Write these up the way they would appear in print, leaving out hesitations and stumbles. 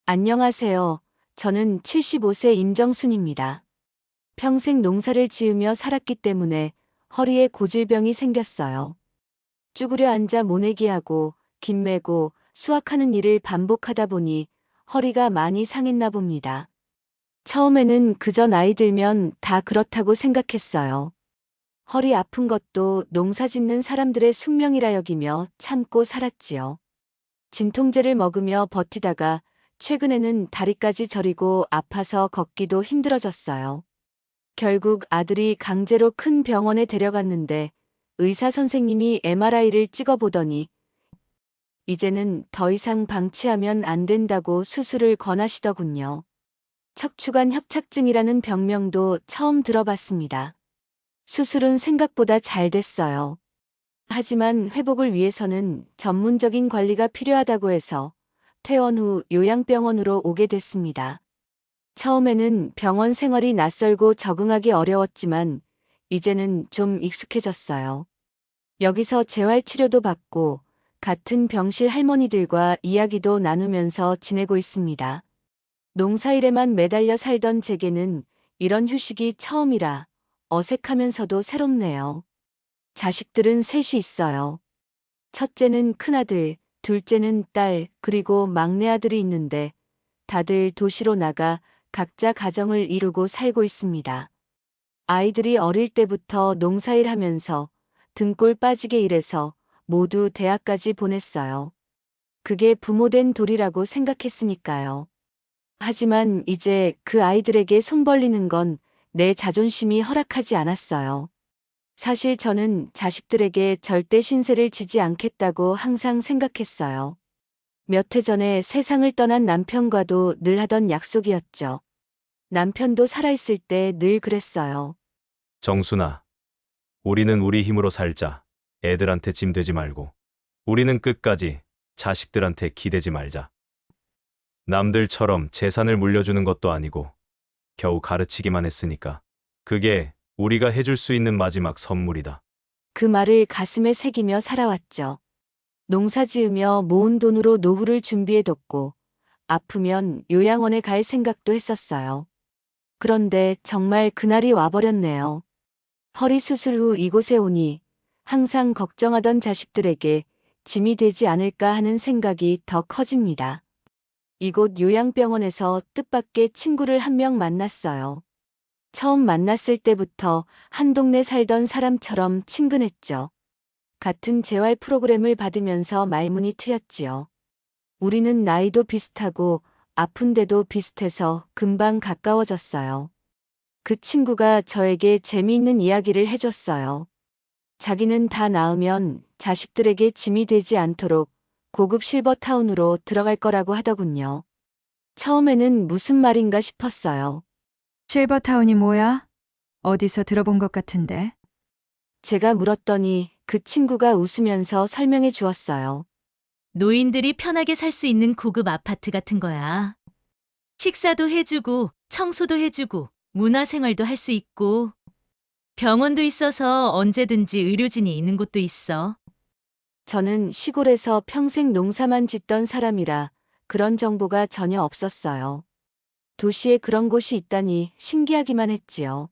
안녕하세요. 저는 75세 임정순입니다. 평생 농사를 지으며 살았기 때문에 허리에 고질병이 생겼어요. 쭈그려 앉아 모내기하고 김 메고 수확하는 일을 반복하다 보니 허리가 많이 상했나 봅니다. 처음에는 그저 나이 들면 다 그렇다고 생각했어요. 허리 아픈 것도 농사 짓는 사람들의 숙명이라 여기며 참고 살았지요. 진통제를 먹으며 버티다가 최근에는 다리까지 저리고 아파서 걷기도 힘들어졌어요. 결국 아들이 강제로 큰 병원에 데려갔는데 의사 선생님이 MRI를 찍어보더니 이제는 더 이상 방치하면 안 된다고 수술을 권하시더군요. 척추관 협착증이라는 병명도 처음 들어봤습니다. 수술은 생각보다 잘 됐어요. 하지만 회복을 위해서는 전문적인 관리가 필요하다고 해서 퇴원 후 요양병원으로 오게 됐습니다. 처음에는 병원 생활이 낯설고 적응하기 어려웠지만 이제는 좀 익숙해졌어요. 여기서 재활치료도 받고 같은 병실 할머니들과 이야기도 나누면서 지내고 있습니다. 농사일에만 매달려 살던 제게는 이런 휴식이 처음이라 어색하면서도 새롭네요. 자식들은 셋이 있어요. 첫째는 큰아들, 둘째는 딸, 그리고 막내 아들이 있는데 다들 도시로 나가 각자 가정을 이루고 살고 있습니다. 아이들이 어릴 때부터 농사일 하면서 등골 빠지게 일해서 모두 대학까지 보냈어요. 그게 부모된 도리라고 생각했으니까요. 하지만 이제 그 아이들에게 손 벌리는 건 내 자존심이 허락하지 않았어요. 사실 저는 자식들에게 절대 신세를 지지 않겠다고 항상 생각했어요. 몇 해 전에 세상을 떠난 남편과도 늘 하던 약속이었죠. 남편도 살아있을 때 늘 그랬어요. 정순아, 우리는 우리 힘으로 살자. 애들한테 짐 되지 말고. 우리는 끝까지 자식들한테 기대지 말자. 남들처럼 재산을 물려주는 것도 아니고 겨우 가르치기만 했으니까. 그게 우리가 해줄 수 있는 마지막 선물이다. 그 말을 가슴에 새기며 살아왔죠. 농사 지으며 모은 돈으로 노후를 준비해뒀고 아프면 요양원에 갈 생각도 했었어요. 그런데 정말 그날이 와버렸네요. 허리 수술 후 이곳에 오니 항상 걱정하던 자식들에게 짐이 되지 않을까 하는 생각이 더 커집니다. 이곳 요양병원에서 뜻밖의 친구를 한 명 만났어요. 처음 만났을 때부터 한 동네 살던 사람처럼 친근했죠. 같은 재활 프로그램을 받으면서 말문이 트였지요. 우리는 나이도 비슷하고 아픈데도 비슷해서 금방 가까워졌어요. 그 친구가 저에게 재미있는 이야기를 해줬어요. 자기는 다 나으면 자식들에게 짐이 되지 않도록 고급 실버타운으로 들어갈 거라고 하더군요. 처음에는 무슨 말인가 싶었어요. 실버타운이 뭐야? 어디서 들어본 것 같은데. 제가 물었더니 그 친구가 웃으면서 설명해 주었어요. 노인들이 편하게 살 수 있는 고급 아파트 같은 거야. 식사도 해주고, 청소도 해주고, 문화생활도 할 수 있고, 병원도 있어서 언제든지 의료진이 있는 곳도 있어. 저는 시골에서 평생 농사만 짓던 사람이라 그런 정보가 전혀 없었어요. 도시에 그런 곳이 있다니 신기하기만 했지요.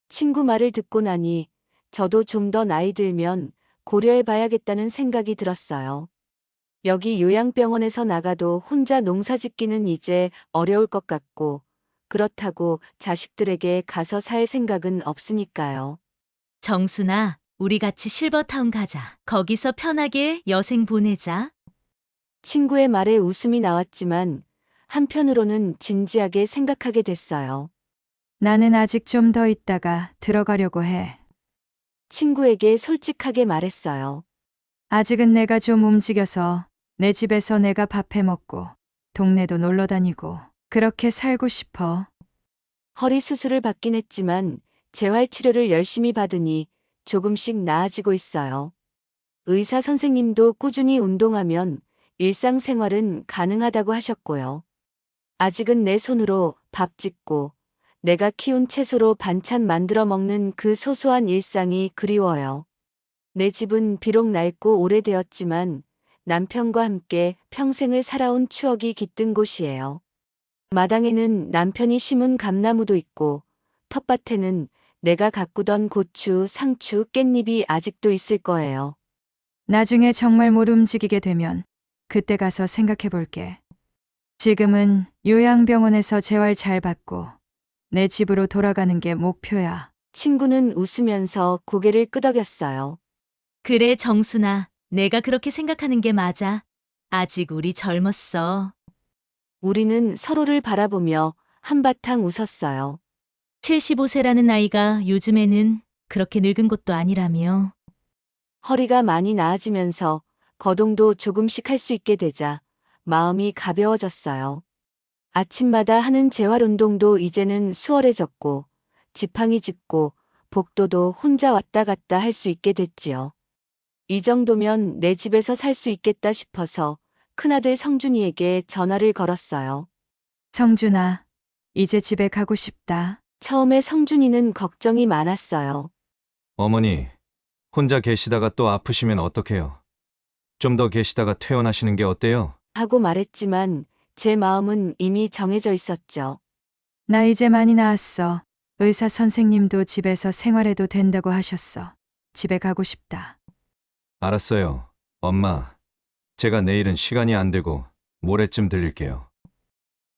친구 말을 듣고 나니 저도 좀 더 나이 들면 고려해 봐야겠다는 생각이 들었어요. 여기 요양병원에서 나가도 혼자 농사 짓기는 이제 어려울 것 같고, 그렇다고 자식들에게 가서 살 생각은 없으니까요. 정순아, 우리 같이 실버타운 가자. 거기서 편하게 여생 보내자. 친구의 말에 웃음이 나왔지만 한편으로는 진지하게 생각하게 됐어요. 나는 아직 좀 더 있다가 들어가려고 해. 친구에게 솔직하게 말했어요. 아직은 내가 좀 움직여서 내 집에서 내가 밥해 먹고 동네도 놀러 다니고 그렇게 살고 싶어. 허리 수술을 받긴 했지만 재활치료를 열심히 받으니 조금씩 나아지고 있어요. 의사 선생님도 꾸준히 운동하면 일상생활은 가능하다고 하셨고요. 아직은 내 손으로 밥 짓고 내가 키운 채소로 반찬 만들어 먹는 그 소소한 일상이 그리워요. 내 집은 비록 낡고 오래되었지만 남편과 함께 평생을 살아온 추억이 깃든 곳이에요. 마당에는 남편이 심은 감나무도 있고 텃밭에는 내가 가꾸던 고추, 상추, 깻잎이 아직도 있을 거예요. 나중에 정말 못 움직이게 되면 그때 가서 생각해 볼게. 지금은 요양병원에서 재활 잘 받고 내 집으로 돌아가는 게 목표야. 친구는 웃으면서 고개를 끄덕였어요. 그래, 정순아. 내가 그렇게 생각하는 게 맞아. 아직 우리 젊었어. 우리는 서로를 바라보며 한바탕 웃었어요. 75세라는 나이가 요즘에는 그렇게 늙은 것도 아니라며. 허리가 많이 나아지면서 거동도 조금씩 할 수 있게 되자 마음이 가벼워졌어요. 아침마다 하는 재활 운동도 이제는 수월해졌고 지팡이 짚고 복도도 혼자 왔다 갔다 할 수 있게 됐지요. 이 정도면 내 집에서 살 수 있겠다 싶어서 큰아들 성준이에게 전화를 걸었어요. 성준아, 이제 집에 가고 싶다. 처음에 성준이는 걱정이 많았어요. 어머니, 혼자 계시다가 또 아프시면 어떡해요? 좀 더 계시다가 퇴원하시는 게 어때요? 하고 말했지만 제 마음은 이미 정해져 있었죠. 나 이제 많이 나았어. 의사 선생님도 집에서 생활해도 된다고 하셨어. 집에 가고 싶다. 알았어요. 엄마, 제가 내일은 시간이 안 되고 모레쯤 들릴게요.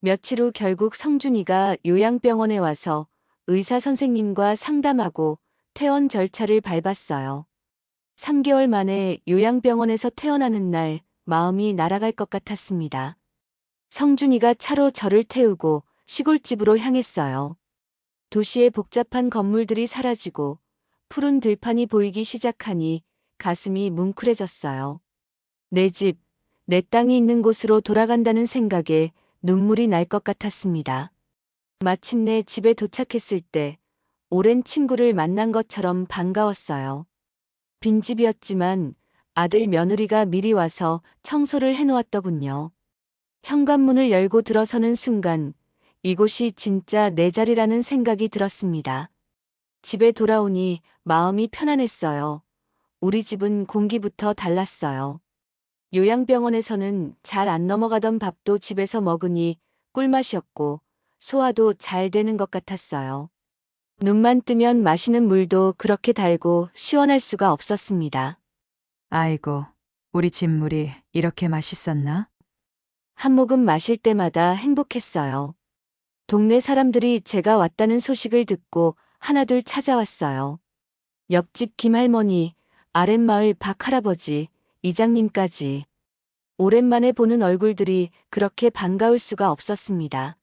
며칠 후 결국 성준이가 요양병원에 와서 의사 선생님과 상담하고 퇴원 절차를 밟았어요. 3개월 만에 요양병원에서 퇴원하는 날 마음이 날아갈 것 같았습니다. 성준이가 차로 저를 태우고 시골집으로 향했어요. 도시의 복잡한 건물들이 사라지고 푸른 들판이 보이기 시작하니 가슴이 뭉클해졌어요. 내 집, 내 땅이 있는 곳으로 돌아간다는 생각에 눈물이 날 것 같았습니다. 마침내 집에 도착했을 때 오랜 친구를 만난 것처럼 반가웠어요. 빈집이었지만 아들 며느리가 미리 와서 청소를 해놓았더군요. 현관문을 열고 들어서는 순간 이곳이 진짜 내 자리라는 생각이 들었습니다. 집에 돌아오니 마음이 편안했어요. 우리 집은 공기부터 달랐어요. 요양병원에서는 잘 안 넘어가던 밥도 집에서 먹으니 꿀맛이었고 소화도 잘 되는 것 같았어요. 눈만 뜨면 마시는 물도 그렇게 달고 시원할 수가 없었습니다. 아이고, 우리 집 물이 이렇게 맛있었나? 한 모금 마실 때마다 행복했어요. 동네 사람들이 제가 왔다는 소식을 듣고 하나둘 찾아왔어요. 옆집 김할머니, 아랫마을 박할아버지, 이장님까지. 오랜만에 보는 얼굴들이 그렇게 반가울 수가 없었습니다.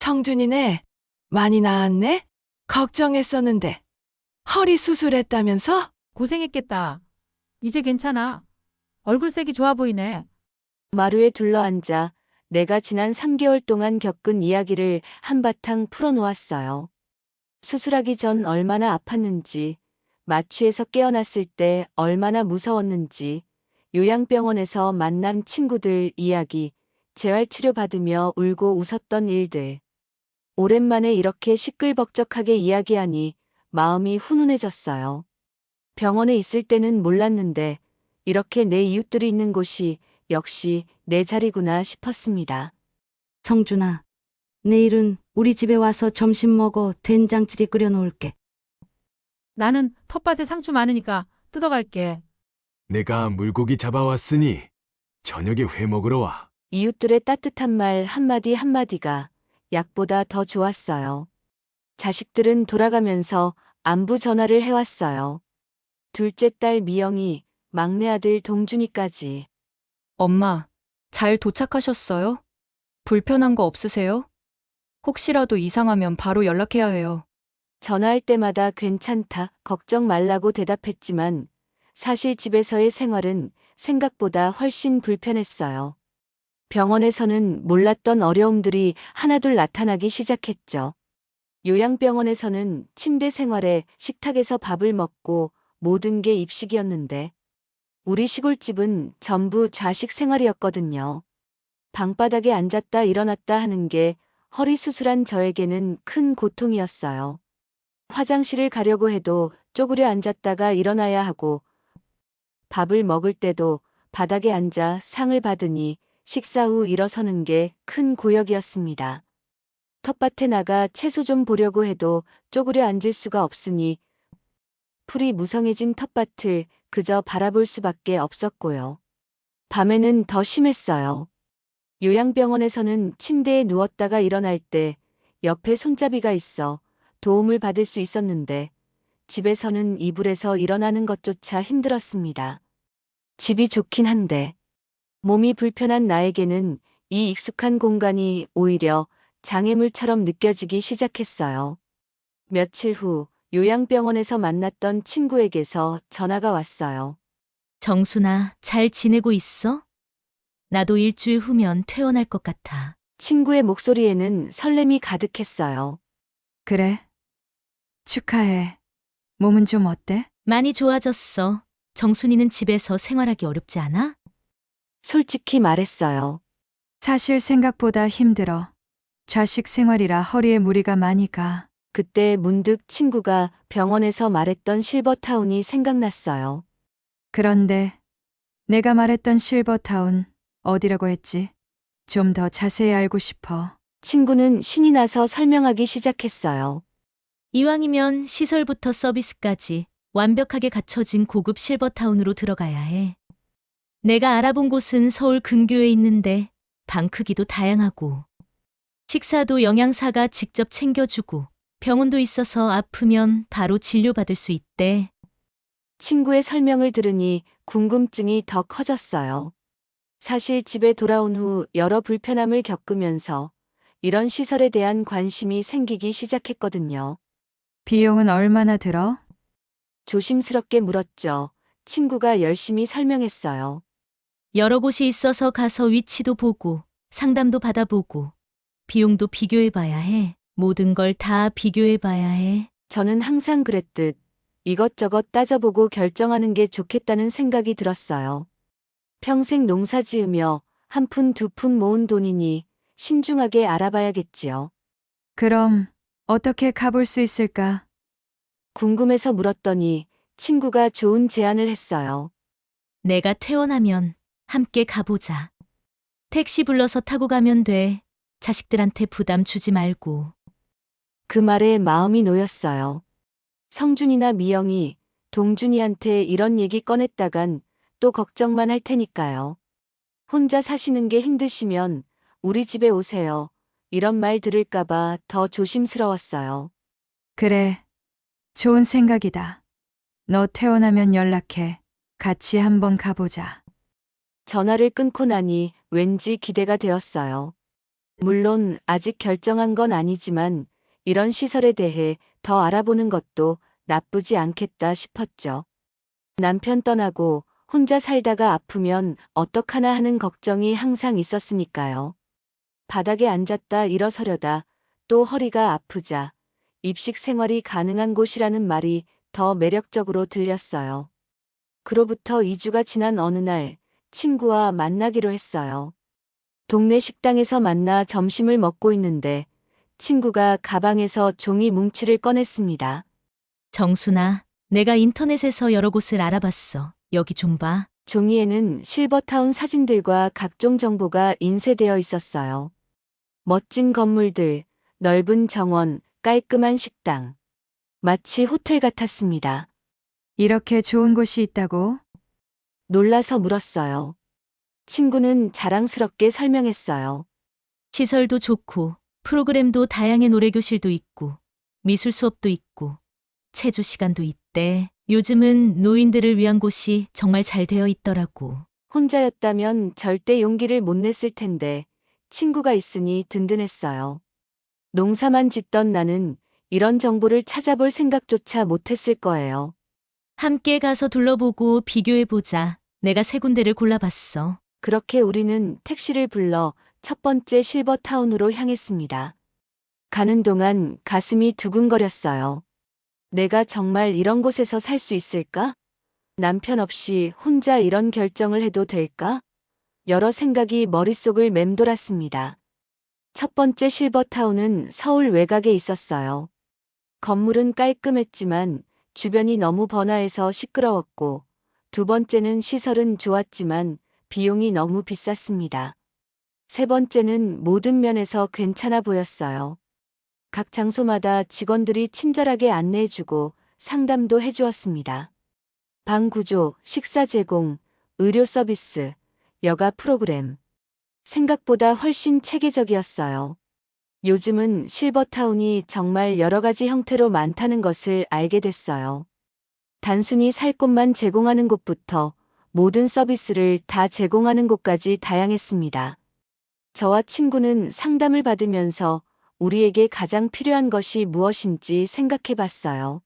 성준이네. 많이 나았네? 걱정했었는데. 허리 수술했다면서? 고생했겠다. 이제 괜찮아. 얼굴색이 좋아 보이네. 마루에 둘러앉아 내가 지난 3개월 동안 겪은 이야기를 한바탕 풀어놓았어요. 수술하기 전 얼마나 아팠는지, 마취에서 깨어났을 때 얼마나 무서웠는지, 요양병원에서 만난 친구들 이야기, 재활치료 받으며 울고 웃었던 일들. 오랜만에 이렇게 시끌벅적하게 이야기하니 마음이 훈훈해졌어요. 병원에 있을 때는 몰랐는데 이렇게 내 이웃들이 있는 곳이 역시 내 자리구나 싶었습니다. 성준아, 내일은 우리 집에 와서 점심 먹어 된장찌개 끓여 놓을게. 나는 텃밭에 상추 많으니까 뜯어갈게. 내가 물고기 잡아왔으니 저녁에 회 먹으러 와. 이웃들의 따뜻한 말 한마디 한마디가 약보다 더 좋았어요. 자식들은 돌아가면서 안부 전화를 해왔어요. 둘째 딸 미영이, 막내 아들 동준이까지. 엄마, 잘 도착하셨어요? 불편한 거 없으세요? 혹시라도 이상하면 바로 연락해야 해요. 전화할 때마다 괜찮다, 걱정 말라고 대답했지만 사실 집에서의 생활은 생각보다 훨씬 불편했어요. 병원에서는 몰랐던 어려움들이 하나둘 나타나기 시작했죠. 요양병원에서는 침대 생활에 식탁에서 밥을 먹고 모든 게 입식이었는데 우리 시골집은 전부 좌식 생활이었거든요. 방바닥에 앉았다 일어났다 하는 게 허리 수술한 저에게는 큰 고통이었어요. 화장실을 가려고 해도 쪼그려 앉았다가 일어나야 하고 밥을 먹을 때도 바닥에 앉아 상을 받으니 식사 후 일어서는 게 큰 고역이었습니다. 텃밭에 나가 채소 좀 보려고 해도 쪼그려 앉을 수가 없으니 풀이 무성해진 텃밭을 그저 바라볼 수밖에 없었고요. 밤에는 더 심했어요. 요양병원에서는 침대에 누웠다가 일어날 때 옆에 손잡이가 있어 도움을 받을 수 있었는데 집에서는 이불에서 일어나는 것조차 힘들었습니다. 집이 좋긴 한데 몸이 불편한 나에게는 이 익숙한 공간이 오히려 장애물처럼 느껴지기 시작했어요. 며칠 후 요양병원에서 만났던 친구에게서 전화가 왔어요. 정순아, 잘 지내고 있어? 나도 일주일 후면 퇴원할 것 같아. 친구의 목소리에는 설렘이 가득했어요. 그래. 축하해. 몸은 좀 어때? 많이 좋아졌어. 정순이는 집에서 생활하기 어렵지 않아? 솔직히 말했어요. 사실 생각보다 힘들어. 좌식 생활이라 허리에 무리가 많이 가. 그때 문득 친구가 병원에서 말했던 실버타운이 생각났어요. 그런데 내가 말했던 실버타운 어디라고 했지? 좀 더 자세히 알고 싶어. 친구는 신이 나서 설명하기 시작했어요. 이왕이면 시설부터 서비스까지 완벽하게 갖춰진 고급 실버타운으로 들어가야 해. 내가 알아본 곳은 서울 근교에 있는데 방 크기도 다양하고 식사도 영양사가 직접 챙겨주고 병원도 있어서 아프면 바로 진료받을 수 있대. 친구의 설명을 들으니 궁금증이 더 커졌어요. 사실 집에 돌아온 후 여러 불편함을 겪으면서 이런 시설에 대한 관심이 생기기 시작했거든요. 비용은 얼마나 들어? 조심스럽게 물었죠. 친구가 열심히 설명했어요. 여러 곳이 있어서 가서 위치도 보고 상담도 받아보고 비용도 비교해봐야 해. 모든 걸 다 비교해봐야 해. 저는 항상 그랬듯 이것저것 따져보고 결정하는 게 좋겠다는 생각이 들었어요. 평생 농사 지으며 한 푼 두 푼 모은 돈이니 신중하게 알아봐야겠지요. 그럼 어떻게 가볼 수 있을까? 궁금해서 물었더니 친구가 좋은 제안을 했어요. 내가 퇴원하면 함께 가보자. 택시 불러서 타고 가면 돼. 자식들한테 부담 주지 말고. 그 말에 마음이 놓였어요. 성준이나 미영이 동준이한테 이런 얘기 꺼냈다간 또 걱정만 할 테니까요. 혼자 사시는 게 힘드시면 우리 집에 오세요. 이런 말 들을까봐 더 조심스러웠어요. 그래. 좋은 생각이다. 너 태어나면 연락해. 같이 한번 가보자. 전화를 끊고 나니 왠지 기대가 되었어요. 물론 아직 결정한 건 아니지만 이런 시설에 대해 더 알아보는 것도 나쁘지 않겠다 싶었죠. 남편 떠나고 혼자 살다가 아프면 어떡하나 하는 걱정이 항상 있었으니까요. 바닥에 앉았다 일어서려다 또 허리가 아프자 입식 생활이 가능한 곳이라는 말이 더 매력적으로 들렸어요. 그로부터 2주가 지난 어느 날 친구와 만나기로 했어요. 동네 식당에서 만나 점심을 먹고 있는데 친구가 가방에서 종이 뭉치를 꺼냈습니다. 정순아, 내가 인터넷에서 여러 곳을 알아봤어. 여기 좀 봐. 종이에는 실버타운 사진들과 각종 정보가 인쇄되어 있었어요. 멋진 건물들, 넓은 정원, 깔끔한 식당. 마치 호텔 같았습니다. 이렇게 좋은 곳이 있다고? 놀라서 물었어요. 친구는 자랑스럽게 설명했어요. 시설도 좋고 프로그램도 다양한 노래교실도 있고 미술 수업도 있고 체조 시간도 있대. 요즘은 노인들을 위한 곳이 정말 잘 되어 있더라고. 혼자였다면 절대 용기를 못 냈을 텐데 친구가 있으니 든든했어요. 농사만 짓던 나는 이런 정보를 찾아볼 생각조차 못했을 거예요. 함께 가서 둘러보고 비교해보자. 내가 세 군데를 골라봤어. 그렇게 우리는 택시를 불러 첫 번째 실버타운으로 향했습니다. 가는 동안 가슴이 두근거렸어요. 내가 정말 이런 곳에서 살 수 있을까? 남편 없이 혼자 이런 결정을 해도 될까? 여러 생각이 머릿속을 맴돌았습니다. 첫 번째 실버타운은 서울 외곽에 있었어요. 건물은 깔끔했지만 주변이 너무 번화해서 시끄러웠고, 두 번째는 시설은 좋았지만 비용이 너무 비쌌습니다. 세 번째는 모든 면에서 괜찮아 보였어요. 각 장소마다 직원들이 친절하게 안내해주고 상담도 해주었습니다. 방 구조, 식사 제공, 의료 서비스, 여가 프로그램. 생각보다 훨씬 체계적이었어요. 요즘은 실버타운이 정말 여러 가지 형태로 많다는 것을 알게 됐어요. 단순히 살 곳만 제공하는 곳부터 모든 서비스를 다 제공하는 곳까지 다양했습니다. 저와 친구는 상담을 받으면서 우리에게 가장 필요한 것이 무엇인지 생각해 봤어요.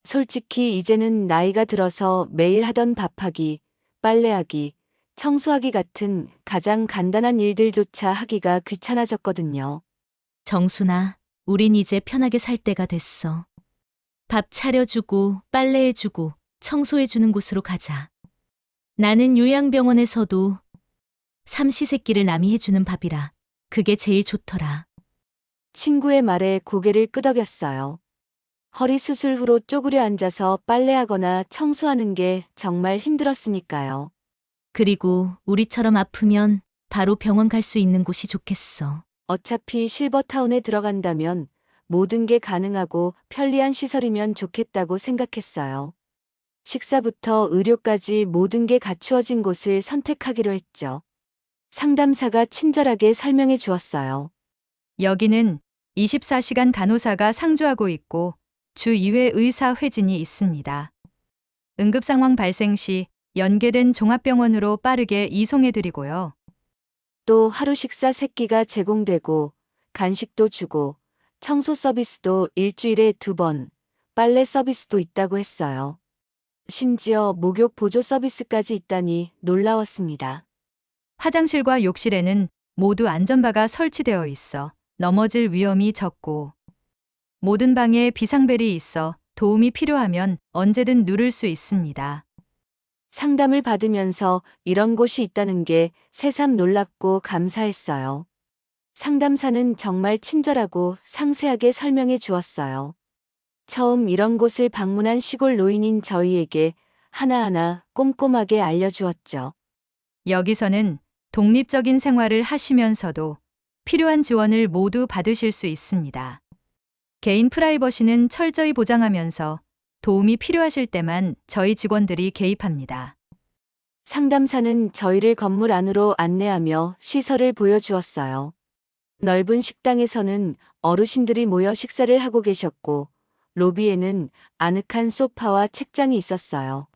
솔직히 이제는 나이가 들어서 매일 하던 밥하기, 빨래하기, 청소하기 같은 가장 간단한 일들조차 하기가 귀찮아졌거든요. 정순아, 우린 이제 편하게 살 때가 됐어. 밥 차려주고, 빨래해주고, 청소해주는 곳으로 가자. 나는 요양병원에서도 삼시세끼를 남이 해주는 밥이라 그게 제일 좋더라. 친구의 말에 고개를 끄덕였어요. 허리 수술 후로 쪼그려 앉아서 빨래하거나 청소하는 게 정말 힘들었으니까요. 그리고 우리처럼 아프면 바로 병원 갈 수 있는 곳이 좋겠어. 어차피 실버타운에 들어간다면 모든 게 가능하고 편리한 시설이면 좋겠다고 생각했어요. 식사부터 의료까지 모든 게 갖추어진 곳을 선택하기로 했죠. 상담사가 친절하게 설명해 주었어요. 여기는 24시간 간호사가 상주하고 있고 주 2회 의사 회진이 있습니다. 응급 상황 발생 시 연계된 종합병원으로 빠르게 이송해드리고요. 또 하루 식사 3끼가 제공되고 간식도 주고 청소 서비스도 일주일에 2번, 빨래 서비스도 있다고 했어요. 심지어 목욕 보조 서비스까지 있다니 놀라웠습니다. 화장실과 욕실에는 모두 안전바가 설치되어 있어 넘어질 위험이 적고 모든 방에 비상벨이 있어 도움이 필요하면 언제든 누를 수 있습니다. 상담을 받으면서 이런 곳이 있다는 게 새삼 놀랍고 감사했어요. 상담사는 정말 친절하고 상세하게 설명해 주었어요. 처음 이런 곳을 방문한 시골 노인인 저희에게 하나하나 꼼꼼하게 알려주었죠. 여기서는 독립적인 생활을 하시면서도 필요한 지원을 모두 받으실 수 있습니다. 개인 프라이버시는 철저히 보장하면서 도움이 필요하실 때만 저희 직원들이 개입합니다. 상담사는 저희를 건물 안으로 안내하며 시설을 보여주었어요. 넓은 식당에서는 어르신들이 모여 식사를 하고 계셨고 로비에는 아늑한 소파와 책장이 있었어요.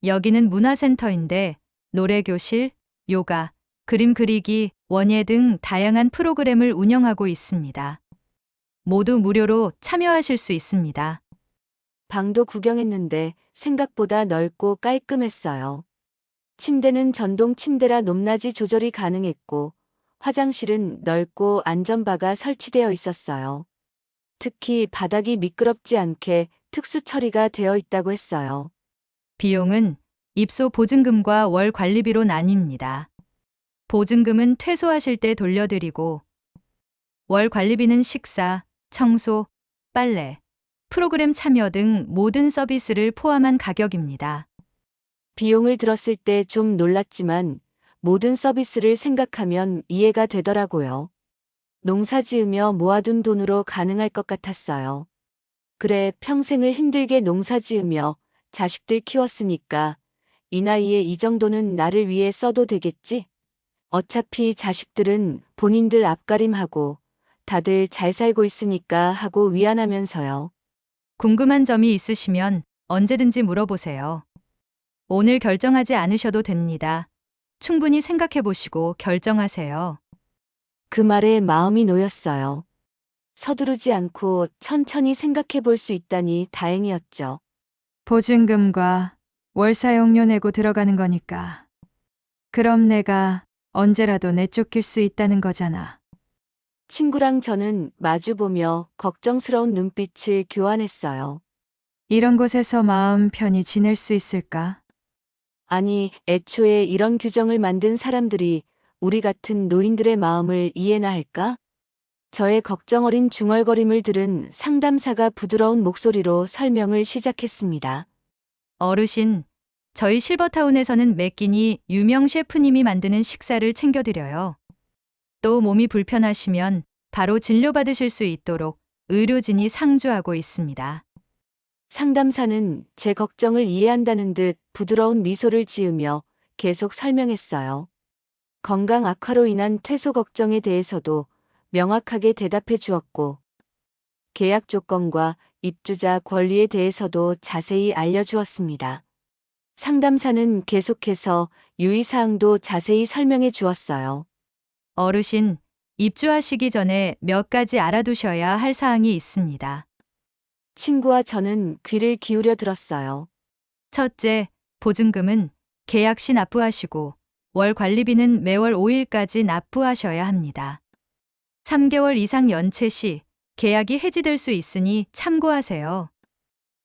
여기는 문화센터인데 노래교실, 요가, 그림 그리기, 원예 등 다양한 프로그램을 운영하고 있습니다. 모두 무료로 참여하실 수 있습니다. 방도 구경했는데 생각보다 넓고 깔끔했어요. 침대는 전동 침대라 높낮이 조절이 가능했고 화장실은 넓고 안전바가 설치되어 있었어요. 특히 바닥이 미끄럽지 않게 특수 처리가 되어 있다고 했어요. 비용은 입소 보증금과 월 관리비로 나뉩니다. 보증금은 퇴소하실 때 돌려드리고 월 관리비는 식사, 청소, 빨래, 프로그램 참여 등 모든 서비스를 포함한 가격입니다. 비용을 들었을 때 좀 놀랐지만 모든 서비스를 생각하면 이해가 되더라고요. 농사 지으며 모아둔 돈으로 가능할 것 같았어요. 그래, 평생을 힘들게 농사 지으며 자식들 키웠으니까 이 나이에 이 정도는 나를 위해 써도 되겠지? 어차피 자식들은 본인들 앞가림하고 다들 잘 살고 있으니까 하고 위안하면서요. 궁금한 점이 있으시면 언제든지 물어보세요. 오늘 결정하지 않으셔도 됩니다. 충분히 생각해 보시고 결정하세요. 그 말에 마음이 놓였어요. 서두르지 않고 천천히 생각해 볼 수 있다니 다행이었죠. 보증금과 월사용료 내고 들어가는 거니까. 그럼 내가 언제라도 내쫓길 수 있다는 거잖아. 친구랑 저는 마주보며 걱정스러운 눈빛을 교환했어요. 이런 곳에서 마음 편히 지낼 수 있을까? 아니, 애초에 이런 규정을 만든 사람들이 우리 같은 노인들의 마음을 이해나 할까? 저의 걱정 어린 중얼거림을 들은 상담사가 부드러운 목소리로 설명을 시작했습니다. 어르신, 저희 실버타운에서는 매 끼니 유명 셰프님이 만드는 식사를 챙겨드려요. 또 몸이 불편하시면 바로 진료받으실 수 있도록 의료진이 상주하고 있습니다. 상담사는 제 걱정을 이해한다는 듯 부드러운 미소를 지으며 계속 설명했어요. 건강 악화로 인한 퇴소 걱정에 대해서도 명확하게 대답해 주었고, 계약 조건과 입주자 권리에 대해서도 자세히 알려주었습니다. 상담사는 계속해서 유의사항도 자세히 설명해 주었어요. 어르신, 입주하시기 전에 몇 가지 알아두셔야 할 사항이 있습니다. 친구와 저는 귀를 기울여 들었어요. 첫째, 보증금은 계약 시 납부하시고 월 관리비는 매월 5일까지 납부하셔야 합니다. 3개월 이상 연체 시 계약이 해지될 수 있으니 참고하세요.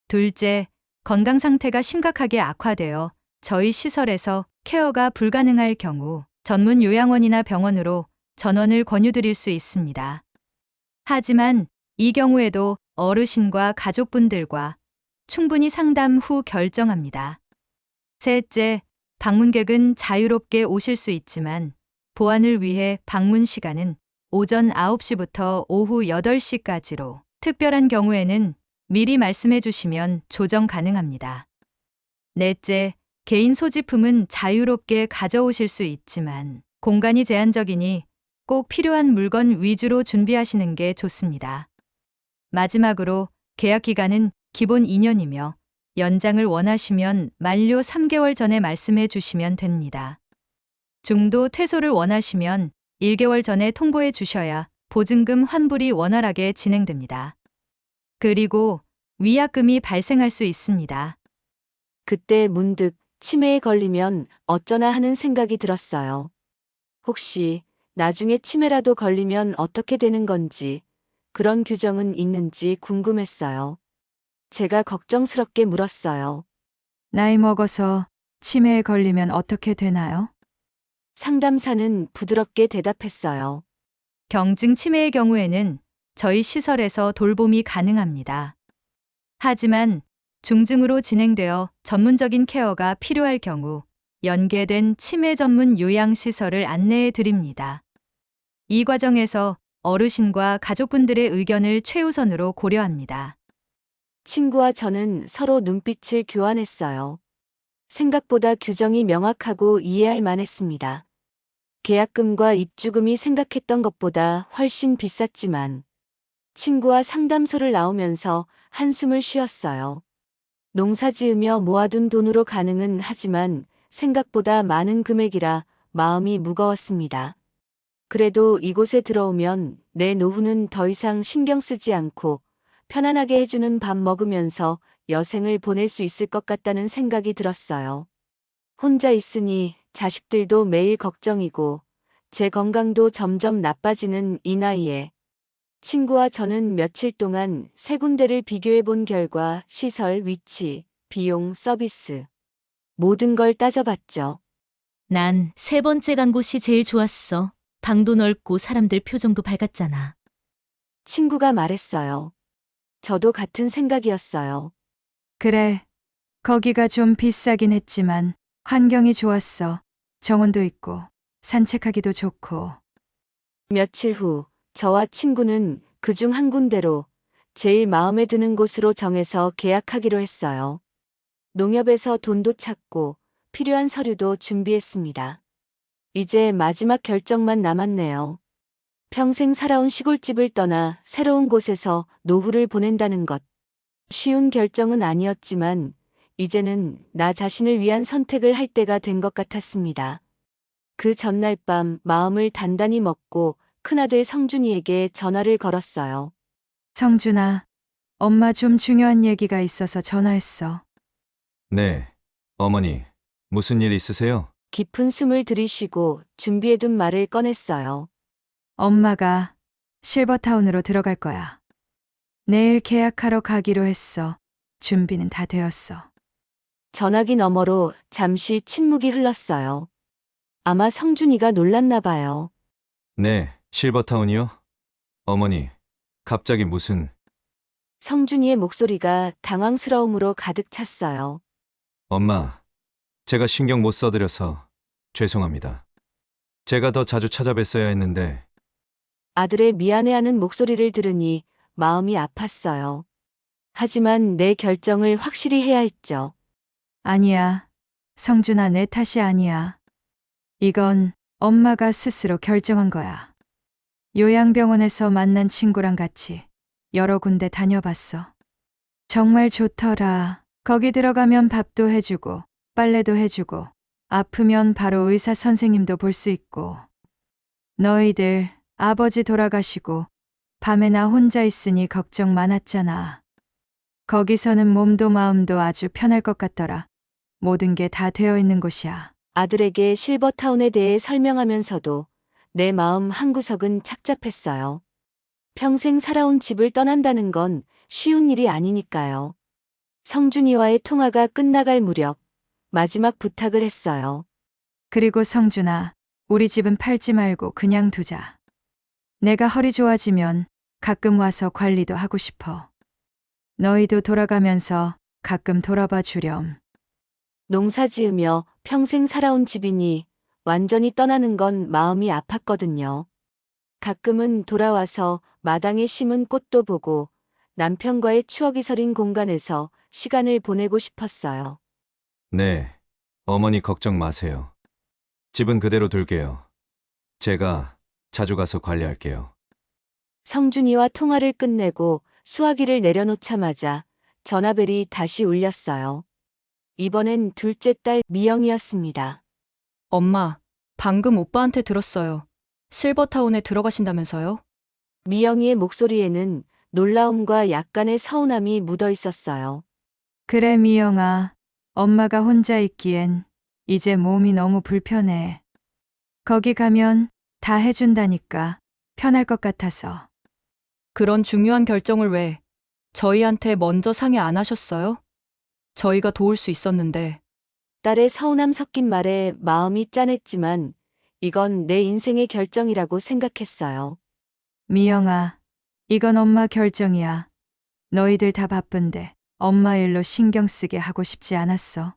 둘째, 건강 상태가 심각하게 악화되어 저희 시설에서 케어가 불가능할 경우 전문 요양원이나 병원으로 전원을 권유드릴 수 있습니다. 하지만 이 경우에도 어르신과 가족분들과 충분히 상담 후 결정합니다. 셋째, 방문객은 자유롭게 오실 수 있지만 보안을 위해 방문 시간은 오전 9시부터 오후 8시까지로 특별한 경우에는 미리 말씀해 주시면 조정 가능합니다. 넷째, 개인 소지품은 자유롭게 가져오실 수 있지만 공간이 제한적이니 꼭 필요한 물건 위주로 준비하시는 게 좋습니다. 마지막으로 계약 기간은 기본 2년이며 연장을 원하시면 만료 3개월 전에 말씀해 주시면 됩니다. 중도 퇴소를 원하시면 1개월 전에 통보해 주셔야 보증금 환불이 원활하게 진행됩니다. 그리고 위약금이 발생할 수 있습니다. 그때 문득 치매에 걸리면 어쩌나 하는 생각이 들었어요. 혹시 나중에 치매라도 걸리면 어떻게 되는 건지, 그런 규정은 있는지 궁금했어요. 제가 걱정스럽게 물었어요. 나이 먹어서 치매에 걸리면 어떻게 되나요? 상담사는 부드럽게 대답했어요. 경증 치매의 경우에는 저희 시설에서 돌봄이 가능합니다. 하지만 중증으로 진행되어 전문적인 케어가 필요할 경우 연계된 치매 전문 요양시설을 안내해 드립니다. 이 과정에서 어르신과 가족분들의 의견을 최우선으로 고려합니다. 친구와 저는 서로 눈빛을 교환했어요. 생각보다 규정이 명확하고 이해할 만했습니다. 계약금과 입주금이 생각했던 것보다 훨씬 비쌌지만 친구와 상담소를 나오면서 한숨을 쉬었어요. 농사 지으며 모아둔 돈으로 가능은 하지만 생각보다 많은 금액이라 마음이 무거웠습니다. 그래도 이곳에 들어오면 내 노후는 더 이상 신경 쓰지 않고 편안하게 해주는 밥 먹으면서 여생을 보낼 수 있을 것 같다는 생각이 들었어요. 혼자 있으니 자식들도 매일 걱정이고 제 건강도 점점 나빠지는 이 나이에 친구와 저는 며칠 동안 세 군데를 비교해 본 결과 시설, 위치, 비용, 서비스 모든 걸 따져봤죠. 난 세 번째 간 곳이 제일 좋았어. 방도 넓고 사람들 표정도 밝았잖아. 친구가 말했어요. 저도 같은 생각이었어요. 그래, 거기가 좀 비싸긴 했지만 환경이 좋았어. 정원도 있고 산책하기도 좋고. 며칠 후 저와 친구는 그중 한 군데로 제일 마음에 드는 곳으로 정해서 계약하기로 했어요. 농협에서 돈도 찾고 필요한 서류도 준비했습니다. 이제 마지막 결정만 남았네요. 평생 살아온 시골집을 떠나 새로운 곳에서 노후를 보낸다는 것. 쉬운 결정은 아니었지만 이제는 나 자신을 위한 선택을 할 때가 된 것 같았습니다. 그 전날 밤 마음을 단단히 먹고 큰아들 성준이에게 전화를 걸었어요. 성준아, 엄마 좀 중요한 얘기가 있어서 전화했어. 네, 어머니, 무슨 일 있으세요? 깊은 숨을 들이쉬고 준비해둔 말을 꺼냈어요. 엄마가 실버타운으로 들어갈 거야. 내일 계약하러 가기로 했어. 준비는 다 되었어. 전화기 너머로 잠시 침묵이 흘렀어요. 아마 성준이가 놀랐나 봐요. 네, 실버타운이요? 어머니, 갑자기 무슨... 성준이의 목소리가 당황스러움으로 가득 찼어요. 엄마, 제가 신경 못 써드려서 죄송합니다. 제가 더 자주 찾아뵀어야 했는데 아들의 미안해하는 목소리를 들으니 마음이 아팠어요. 하지만 내 결정을 확실히 해야 했죠. 아니야. 성준아, 내 탓이 아니야. 이건 엄마가 스스로 결정한 거야. 요양병원에서 만난 친구랑 같이 여러 군데 다녀봤어. 정말 좋더라. 거기 들어가면 밥도 해주고, 빨래도 해주고, 아프면 바로 의사 선생님도 볼 수 있고. 너희들 아버지 돌아가시고 밤에 나 혼자 있으니 걱정 많았잖아. 거기서는 몸도 마음도 아주 편할 것 같더라. 모든 게 다 되어 있는 곳이야. 아들에게 실버타운에 대해 설명하면서도 내 마음 한구석은 착잡했어요. 평생 살아온 집을 떠난다는 건 쉬운 일이 아니니까요. 성준이와의 통화가 끝나갈 무렵 마지막 부탁을 했어요. 그리고 성준아, 우리 집은 팔지 말고 그냥 두자. 내가 허리 좋아지면 가끔 와서 관리도 하고 싶어. 너희도 돌아가면서 가끔 돌아봐 주렴. 농사 지으며 평생 살아온 집이니 완전히 떠나는 건 마음이 아팠거든요. 가끔은 돌아와서 마당에 심은 꽃도 보고 남편과의 추억이 서린 공간에서 시간을 보내고 싶었어요. 네, 어머니 걱정 마세요. 집은 그대로 둘게요. 제가 자주 가서 관리할게요. 성준이와 통화를 끝내고 수화기를 내려놓자마자 전화벨이 다시 울렸어요. 이번엔 둘째 딸 미영이었습니다. 엄마, 방금 오빠한테 들었어요. 실버타운에 들어가신다면서요? 미영이의 목소리에는 놀라움과 약간의 서운함이 묻어 있었어요. 그래, 미영아. 엄마가 혼자 있기엔 이제 몸이 너무 불편해. 거기 가면 다 해준다니까 편할 것 같아서. 그런 중요한 결정을 왜 저희한테 먼저 상의 안 하셨어요? 저희가 도울 수 있었는데. 딸의 서운함 섞인 말에 마음이 짠했지만 이건 내 인생의 결정이라고 생각했어요. 미영아, 이건 엄마 결정이야. 너희들 다 바쁜데 엄마 일로 신경 쓰게 하고 싶지 않았어.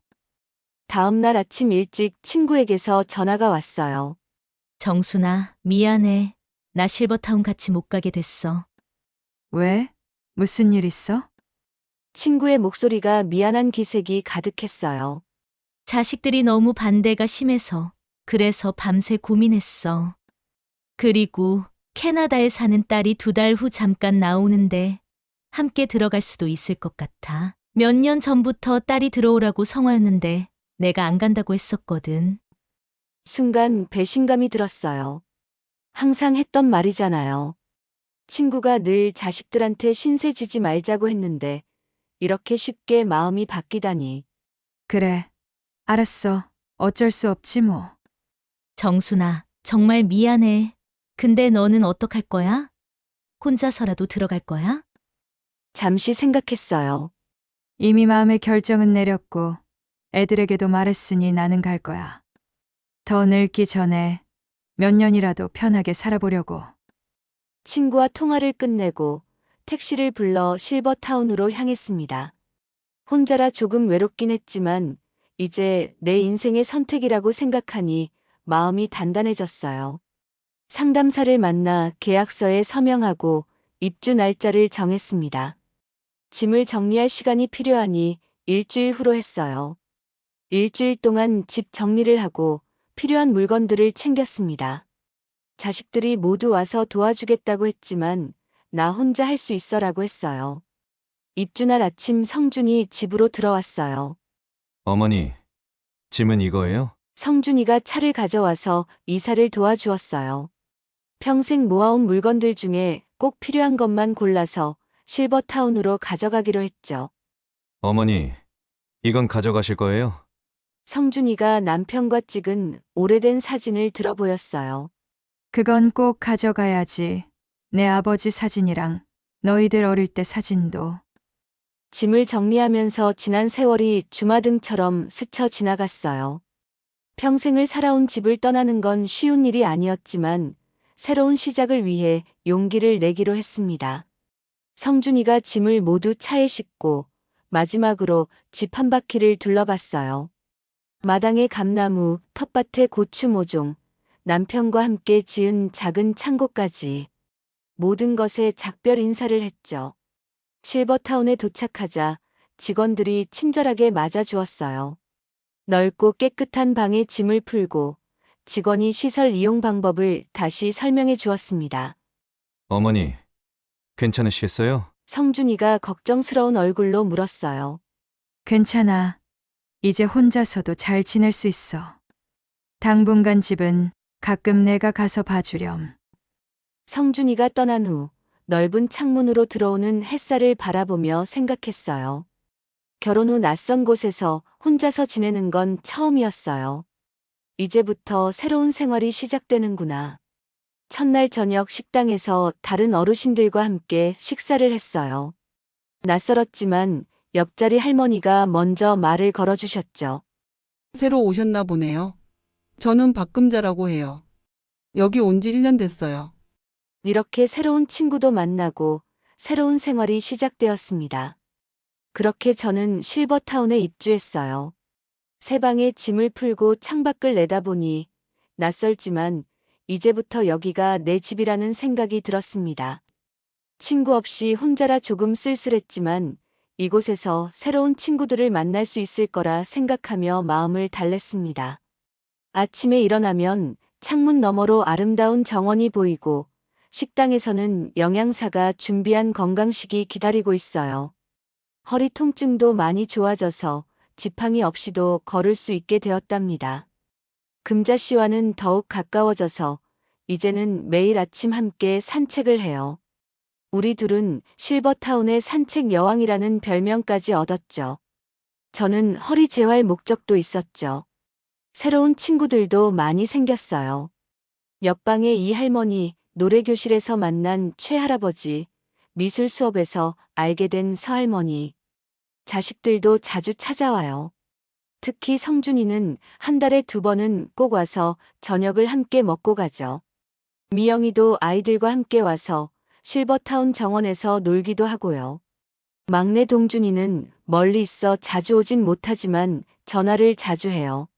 다음 날 아침 일찍 친구에게서 전화가 왔어요. 정순아, 미안해. 나 실버타운 같이 못 가게 됐어. 왜? 무슨 일 있어? 친구의 목소리가 미안한 기색이 가득했어요. 자식들이 너무 반대가 심해서 그래서 밤새 고민했어. 그리고 캐나다에 사는 딸이 2달 후 잠깐 나오는데 함께 들어갈 수도 있을 것 같아. 몇 년 전부터 딸이 들어오라고 성화였는데 내가 안 간다고 했었거든. 순간 배신감이 들었어요. 항상 했던 말이잖아요. 친구가 늘 자식들한테 신세 지지 말자고 했는데 이렇게 쉽게 마음이 바뀌다니. 그래. 알았어. 어쩔 수 없지 뭐. 정순아, 정말 미안해. 근데 너는 어떡할 거야? 혼자서라도 들어갈 거야? 잠시 생각했어요. 이미 마음의 결정은 내렸고 애들에게도 말했으니 나는 갈 거야. 더 늙기 전에 몇 년이라도 편하게 살아보려고. 친구와 통화를 끝내고 택시를 불러 실버타운으로 향했습니다. 혼자라 조금 외롭긴 했지만 이제 내 인생의 선택이라고 생각하니 마음이 단단해졌어요. 상담사를 만나 계약서에 서명하고 입주 날짜를 정했습니다. 짐을 정리할 시간이 필요하니 일주일 후로 했어요. 일주일 동안 집 정리를 하고 필요한 물건들을 챙겼습니다. 자식들이 모두 와서 도와주겠다고 했지만 나 혼자 할 수 있어라고 했어요. 입주날 아침 성준이 집으로 들어왔어요. 어머니, 짐은 이거예요? 성준이가 차를 가져와서 이사를 도와주었어요. 평생 모아온 물건들 중에 꼭 필요한 것만 골라서 실버타운으로 가져가기로 했죠. 어머니, 이건 가져가실 거예요? 성준이가 남편과 찍은 오래된 사진을 들어 보였어요. 그건 꼭 가져가야지. 내 아버지 사진이랑 너희들 어릴 때 사진도. 짐을 정리하면서 지난 세월이 주마등처럼 스쳐 지나갔어요. 평생을 살아온 집을 떠나는 건 쉬운 일이 아니었지만 새로운 시작을 위해 용기를 내기로 했습니다. 성준이가 짐을 모두 차에 싣고 마지막으로 집 한 바퀴를 둘러봤어요. 마당에 감나무, 텃밭에 고추 모종, 남편과 함께 지은 작은 창고까지. 모든 것에 작별 인사를 했죠. 실버타운에 도착하자 직원들이 친절하게 맞아주었어요. 넓고 깨끗한 방에 짐을 풀고 직원이 시설 이용 방법을 다시 설명해 주었습니다. 어머니, 괜찮으시겠어요? 성준이가 걱정스러운 얼굴로 물었어요. 괜찮아. 이제 혼자서도 잘 지낼 수 있어. 당분간 집은 가끔 내가 가서 봐주렴. 성준이가 떠난 후 넓은 창문으로 들어오는 햇살을 바라보며 생각했어요. 결혼 후 낯선 곳에서 혼자서 지내는 건 처음이었어요. 이제부터 새로운 생활이 시작되는구나. 첫날 저녁 식당에서 다른 어르신들과 함께 식사를 했어요. 낯설었지만 옆자리 할머니가 먼저 말을 걸어주셨죠. 새로 오셨나 보네요. 저는 박금자라고 해요. 여기 온 지 1년 됐어요. 이렇게 새로운 친구도 만나고 새로운 생활이 시작되었습니다. 그렇게 저는 실버타운에 입주했어요. 새 방에 짐을 풀고 창밖을 내다보니 낯설지만 이제부터 여기가 내 집이라는 생각이 들었습니다. 친구 없이 혼자라 조금 쓸쓸했지만 이곳에서 새로운 친구들을 만날 수 있을 거라 생각하며 마음을 달랬습니다. 아침에 일어나면 창문 너머로 아름다운 정원이 보이고 식당에서는 영양사가 준비한 건강식이 기다리고 있어요. 허리 통증도 많이 좋아져서 지팡이 없이도 걸을 수 있게 되었답니다. 금자 씨와는 더욱 가까워져서 이제는 매일 아침 함께 산책을 해요. 우리 둘은 실버타운의 산책 여왕이라는 별명까지 얻었죠. 저는 허리 재활 목적도 있었죠. 새로운 친구들도 많이 생겼어요. 옆방의 이 할머니, 노래교실에서 만난 최할아버지, 미술 수업에서 알게 된 서할머니. 자식들도 자주 찾아와요. 특히 성준이는 한 달에 2번은 꼭 와서 저녁을 함께 먹고 가죠. 미영이도 아이들과 함께 와서 실버타운 정원에서 놀기도 하고요. 막내 동준이는 멀리 있어 자주 오진 못하지만 전화를 자주 해요.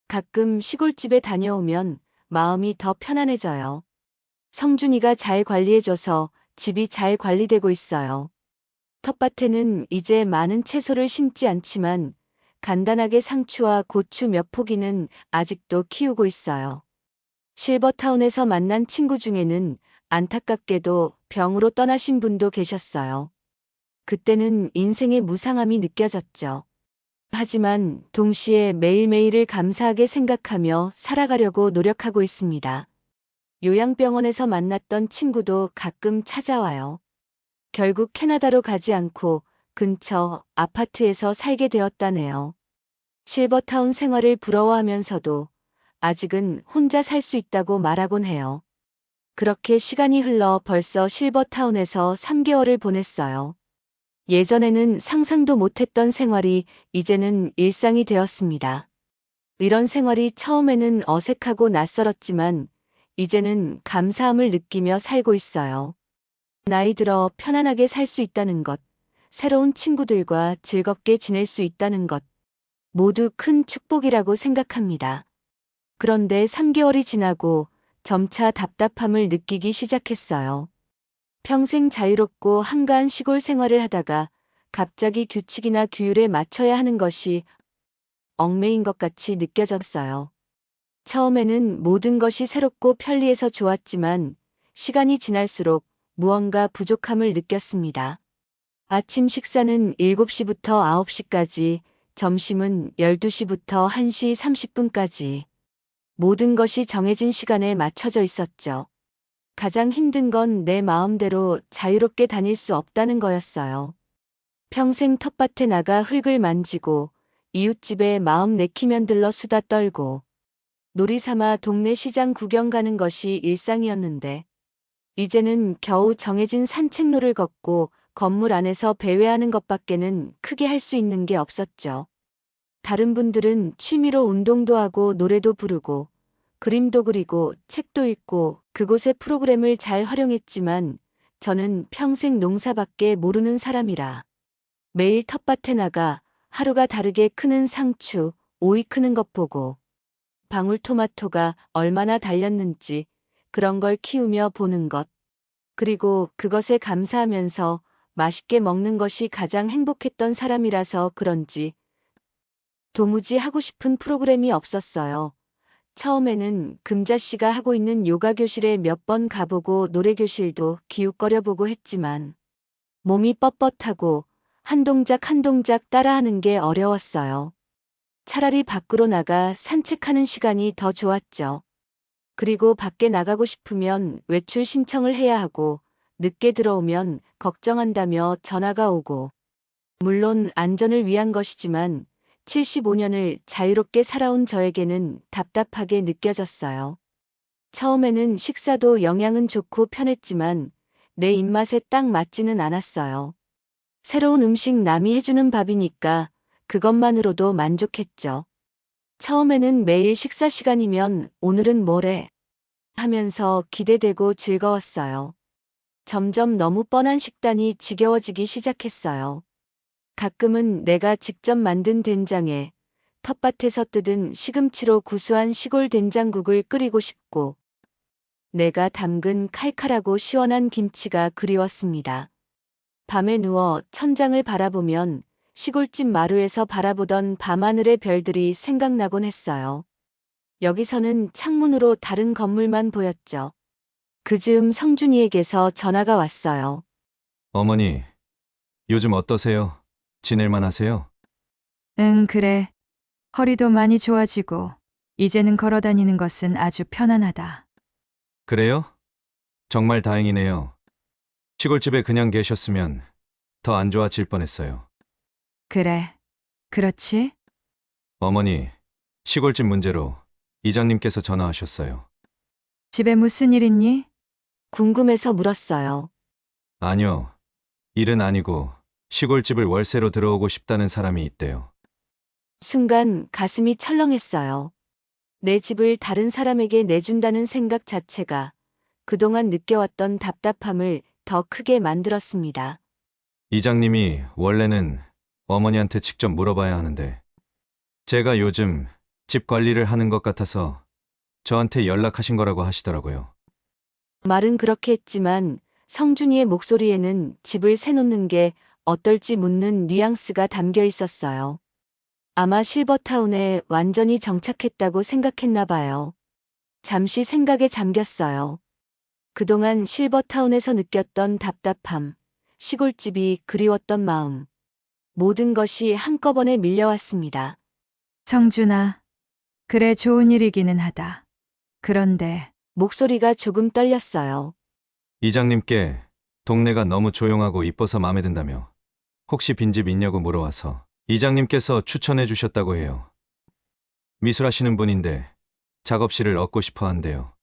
가끔 시골집에 다녀오면 마음이 더 편안해져요. 성준이가 잘 관리해줘서 집이 잘 관리되고 있어요. 텃밭에는 이제 많은 채소를 심지 않지만 간단하게 상추와 고추 몇 포기는 아직도 키우고 있어요. 실버타운에서 만난 친구 중에는 안타깝게도 병으로 떠나신 분도 계셨어요. 그때는 인생의 무상함이 느껴졌죠. 하지만 동시에 매일매일을 감사하게 생각하며 살아가려고 노력하고 있습니다. 요양병원에서 만났던 친구도 가끔 찾아와요. 결국 캐나다로 가지 않고 근처 아파트에서 살게 되었다네요. 실버타운 생활을 부러워하면서도 아직은 혼자 살 수 있다고 말하곤 해요. 그렇게 시간이 흘러 벌써 실버타운에서 3개월을 보냈어요. 예전에는 상상도 못했던 생활이 이제는 일상이 되었습니다. 이런 생활이 처음에는 어색하고 낯설었지만 이제는 감사함을 느끼며 살고 있어요. 나이 들어 편안하게 살 수 있다는 것, 새로운 친구들과 즐겁게 지낼 수 있다는 것, 모두 큰 축복이라고 생각합니다. 그런데 3개월이 지나고 점차 답답함을 느끼기 시작했어요. 평생 자유롭고 한가한 시골 생활을 하다가 갑자기 규칙이나 규율에 맞춰야 하는 것이 얽매인 것 같이 느껴졌어요. 처음에는 모든 것이 새롭고 편리해서 좋았지만 시간이 지날수록 무언가 부족함을 느꼈습니다. 아침 식사는 7시부터 9시까지, 점심은 12시부터 1시 30분까지. 모든 것이 정해진 시간에 맞춰져 있었죠. 가장 힘든 건 내 마음대로 자유롭게 다닐 수 없다는 거였어요. 평생 텃밭에 나가 흙을 만지고 이웃집에 마음 내키면 들러 수다 떨고 놀이 삼아 동네 시장 구경 가는 것이 일상이었는데 이제는 겨우 정해진 산책로를 걷고 건물 안에서 배회하는 것밖에는 크게 할 수 있는 게 없었죠. 다른 분들은 취미로 운동도 하고 노래도 부르고 그림도 그리고 책도 읽고 그곳의 프로그램을 잘 활용했지만 저는 평생 농사밖에 모르는 사람이라 매일 텃밭에 나가 하루가 다르게 크는 상추, 오이 크는 것 보고 방울토마토가 얼마나 달렸는지 그런 걸 키우며 보는 것. 그리고 그것에 감사하면서 맛있게 먹는 것이 가장 행복했던 사람이라서 그런지 도무지 하고 싶은 프로그램이 없었어요. 처음에는 금자 씨가 하고 있는 요가 교실에 몇 번 가보고 노래 교실도 기웃거려보고 했지만 몸이 뻣뻣하고 한 동작 한 동작 따라하는 게 어려웠어요. 차라리 밖으로 나가 산책하는 시간이 더 좋았죠. 그리고 밖에 나가고 싶으면 외출 신청을 해야 하고 늦게 들어오면 걱정한다며 전화가 오고 물론 안전을 위한 것이지만 75년을 자유롭게 살아온 저에게는 답답하게 느껴졌어요. 처음에는 식사도 영양은 좋고 편했지만 내 입맛에 딱 맞지는 않았어요. 새로운 음식 남이 해주는 밥이니까 그것만으로도 만족했죠. 처음에는 매일 식사 시간이면 오늘은 뭐래 하면서 기대되고 즐거웠어요. 점점 너무 뻔한 식단이 지겨워지기 시작했어요. 가끔은 내가 직접 만든 된장에 텃밭에서 뜯은 시금치로 구수한 시골 된장국을 끓이고 싶고 내가 담근 칼칼하고 시원한 김치가 그리웠습니다. 밤에 누워 천장을 바라보면 시골집 마루에서 바라보던 밤하늘의 별들이 생각나곤 했어요. 여기서는 창문으로 다른 건물만 보였죠. 그 즈음 성준이에게서 전화가 왔어요. 어머니, 요즘 어떠세요? 지낼만 하세요? 응, 그래. 허리도 많이 좋아지고 이제는 걸어 다니는 것은 아주 편안하다. 그래요? 정말 다행이네요. 시골집에 그냥 계셨으면 더 안 좋아질 뻔했어요. 그래. 그렇지? 어머니, 시골집 문제로 이장님께서 전화하셨어요. 집에 무슨 일 있니? 궁금해서 물었어요. 아니요. 일은 아니고 시골집을 월세로 들어오고 싶다는 사람이 있대요. 순간 가슴이 철렁했어요. 내 집을 다른 사람에게 내준다는 생각 자체가 그동안 느껴왔던 답답함을 더 크게 만들었습니다. 이장님이 원래는 어머니한테 직접 물어봐야 하는데 제가 요즘 집 관리를 하는 것 같아서 저한테 연락하신 거라고 하시더라고요. 말은 그렇게 했지만 성준이의 목소리에는 집을 새놓는 게 어떨지 묻는 뉘앙스가 담겨 있었어요. 아마 실버타운에 완전히 정착했다고 생각했나 봐요. 잠시 생각에 잠겼어요. 그동안 실버타운에서 느꼈던 답답함, 시골집이 그리웠던 마음, 모든 것이 한꺼번에 밀려왔습니다. 성준아. 그래, 좋은 일이기는 하다. 그런데 목소리가 조금 떨렸어요. 이장님께 동네가 너무 조용하고 이뻐서 마음에 든다며 혹시 빈집 있냐고 물어와서 이장님께서 추천해 주셨다고 해요. 미술하시는 분인데 작업실을 얻고 싶어 한대요.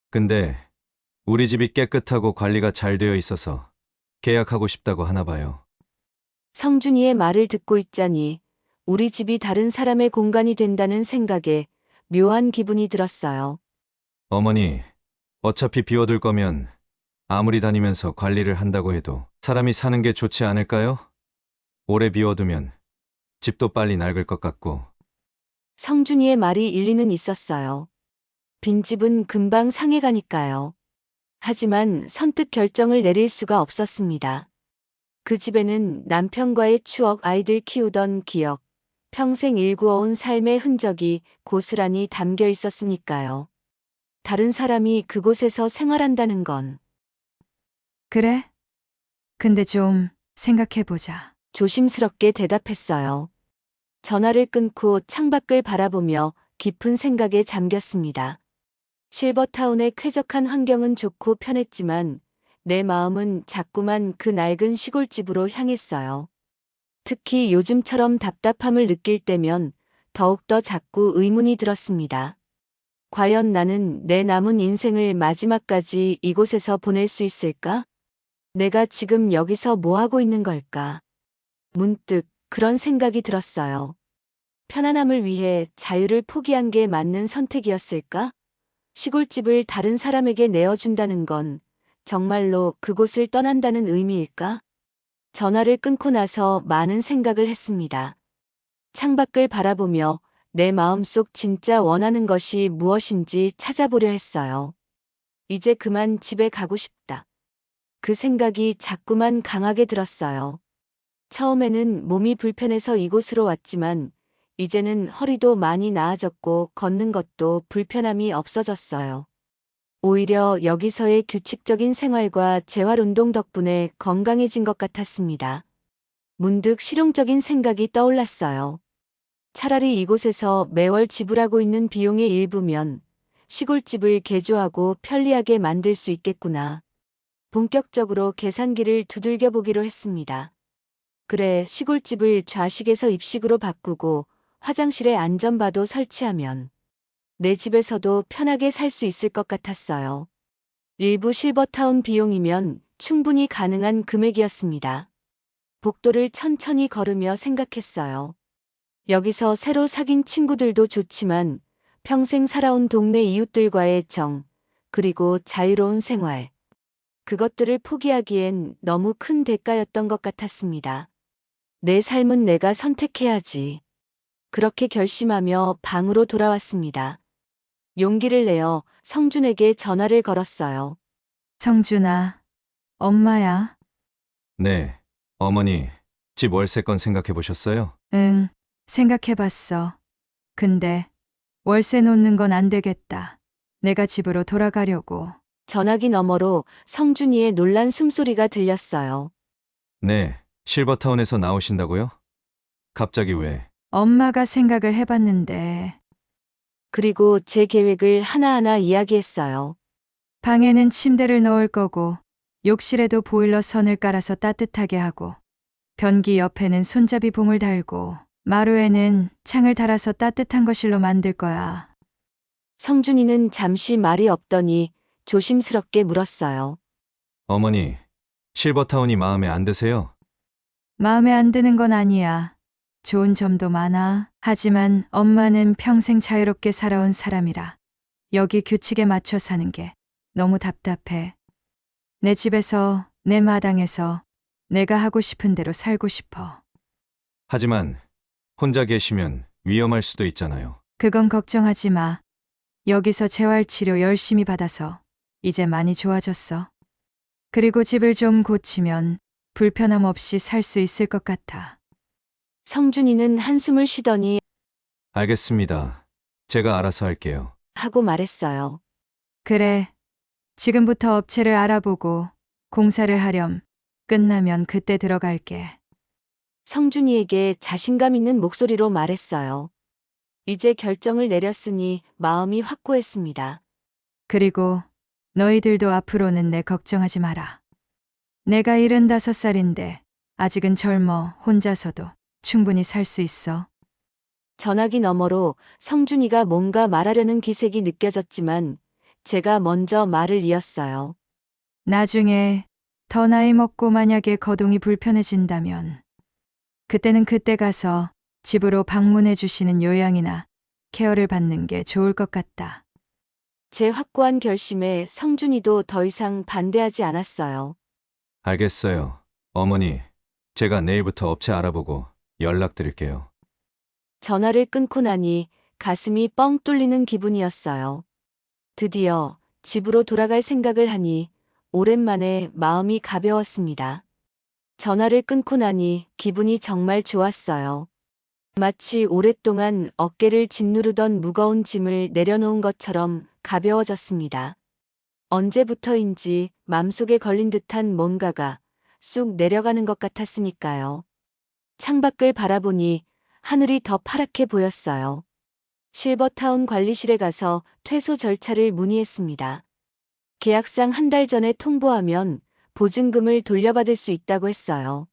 근데 우리 집이 깨끗하고 관리가 잘 되어 있어서 계약하고 싶다고 하나 봐요. 성준이의 말을 듣고 있자니 우리 집이 다른 사람의 공간이 된다는 생각에 묘한 기분이 들었어요. 어머니, 어차피 비워둘 거면 아무리 다니면서 관리를 한다고 해도 사람이 사는 게 좋지 않을까요? 오래 비워두면 집도 빨리 낡을 것 같고. 성준이의 말이 일리는 있었어요. 빈집은 금방 상해가니까요. 하지만 선뜻 결정을 내릴 수가 없었습니다. 그 집에는 남편과의 추억, 아이들 키우던 기억, 평생 일구어온 삶의 흔적이 고스란히 담겨 있었으니까요. 다른 사람이 그곳에서 생활한다는 건 그래? 근데 좀 생각해보자. 조심스럽게 대답했어요. 전화를 끊고 창밖을 바라보며 깊은 생각에 잠겼습니다. 실버타운의 쾌적한 환경은 좋고 편했지만 내 마음은 자꾸만 그 낡은 시골집으로 향했어요. 특히 요즘처럼 답답함을 느낄 때면 더욱더 자꾸 의문이 들었습니다. 과연 나는 내 남은 인생을 마지막까지 이곳에서 보낼 수 있을까? 내가 지금 여기서 뭐 하고 있는 걸까? 문득 그런 생각이 들었어요. 편안함을 위해 자유를 포기한 게 맞는 선택이었을까? 시골집을 다른 사람에게 내어준다는 건 정말로 그곳을 떠난다는 의미일까? 전화를 끊고 나서 많은 생각을 했습니다. 창밖을 바라보며 내 마음속 진짜 원하는 것이 무엇인지 찾아보려 했어요. 이제 그만 집에 가고 싶다. 그 생각이 자꾸만 강하게 들었어요. 처음에는 몸이 불편해서 이곳으로 왔지만 이제는 허리도 많이 나아졌고 걷는 것도 불편함이 없어졌어요. 오히려 여기서의 규칙적인 생활과 재활 운동 덕분에 건강해진 것 같았습니다. 문득 실용적인 생각이 떠올랐어요. 차라리 이곳에서 매월 지불하고 있는 비용의 일부면 시골집을 개조하고 편리하게 만들 수 있겠구나. 본격적으로 계산기를 두들겨 보기로 했습니다. 그래, 시골집을 좌식에서 입식으로 바꾸고 화장실에 안전바도 설치하면 내 집에서도 편하게 살 수 있을 것 같았어요. 일부 실버타운 비용이면 충분히 가능한 금액이었습니다. 복도를 천천히 걸으며 생각했어요. 여기서 새로 사귄 친구들도 좋지만 평생 살아온 동네 이웃들과의 정, 그리고 자유로운 생활. 그것들을 포기하기엔 너무 큰 대가였던 것 같았습니다. 내 삶은 내가 선택해야지. 그렇게 결심하며 방으로 돌아왔습니다. 용기를 내어 성준에게 전화를 걸었어요. 성준아, 엄마야. 네, 어머니, 집 월세건 생각해 보셨어요? 응, 생각해봤어. 근데 월세 놓는 건 안 되겠다. 내가 집으로 돌아가려고. 전화기 너머로 성준이의 놀란 숨소리가 들렸어요. 네, 실버타운에서 나오신다고요? 갑자기 왜? 엄마가 생각을 해봤는데 그리고 제 계획을 하나하나 이야기했어요. 방에는 침대를 넣을 거고 욕실에도 보일러 선을 깔아서 따뜻하게 하고 변기 옆에는 손잡이 봉을 달고 마루에는 창을 달아서 따뜻한 거실로 만들 거야. 성준이는 잠시 말이 없더니 조심스럽게 물었어요. 어머니, 실버타운이 마음에 안 드세요? 마음에 안 드는 건 아니야. 좋은 점도 많아. 하지만 엄마는 평생 자유롭게 살아온 사람이라 여기 규칙에 맞춰 사는 게 너무 답답해. 내 집에서, 내 마당에서 내가 하고 싶은 대로 살고 싶어. 하지만 혼자 계시면 위험할 수도 있잖아요. 그건 걱정하지 마. 여기서 재활치료 열심히 받아서 이제 많이 좋아졌어. 그리고 집을 좀 고치면 불편함 없이 살 수 있을 것 같아. 성준이는 한숨을 쉬더니 알겠습니다. 제가 알아서 할게요. 하고 말했어요. 그래. 지금부터 업체를 알아보고 공사를 하렴. 끝나면 그때 들어갈게. 성준이에게 자신감 있는 목소리로 말했어요. 이제 결정을 내렸으니 마음이 확고했습니다. 그리고 너희들도 앞으로는 내 걱정하지 마라. 내가 75살인데 아직은 젊어. 혼자서도 충분히 살 수 있어. 전화기 너머로 성준이가 뭔가 말하려는 기색이 느껴졌지만 제가 먼저 말을 이었어요. 나중에 더 나이 먹고 만약에 거동이 불편해진다면 그때는 그때 가서 집으로 방문해 주시는 요양이나 케어를 받는 게 좋을 것 같다. 제 확고한 결심에 성준이도 더 이상 반대하지 않았어요. 알겠어요. 어머니, 제가 내일부터 업체 알아보고 연락드릴게요. 전화를 끊고 나니 가슴이 뻥 뚫리는 기분이었어요. 드디어 집으로 돌아갈 생각을 하니 오랜만에 마음이 가벼웠습니다. 전화를 끊고 나니 기분이 정말 좋았어요. 마치 오랫동안 어깨를 짓누르던 무거운 짐을 내려놓은 것처럼 가벼워졌습니다. 언제부터인지 맘속에 걸린 듯한 뭔가가 쑥 내려가는 것 같았으니까요. 창밖을 바라보니 하늘이 더 파랗게 보였어요. 실버타운 관리실에 가서 퇴소 절차를 문의했습니다. 계약상 한 달 전에 통보하면 보증금을 돌려받을 수 있다고 했어요.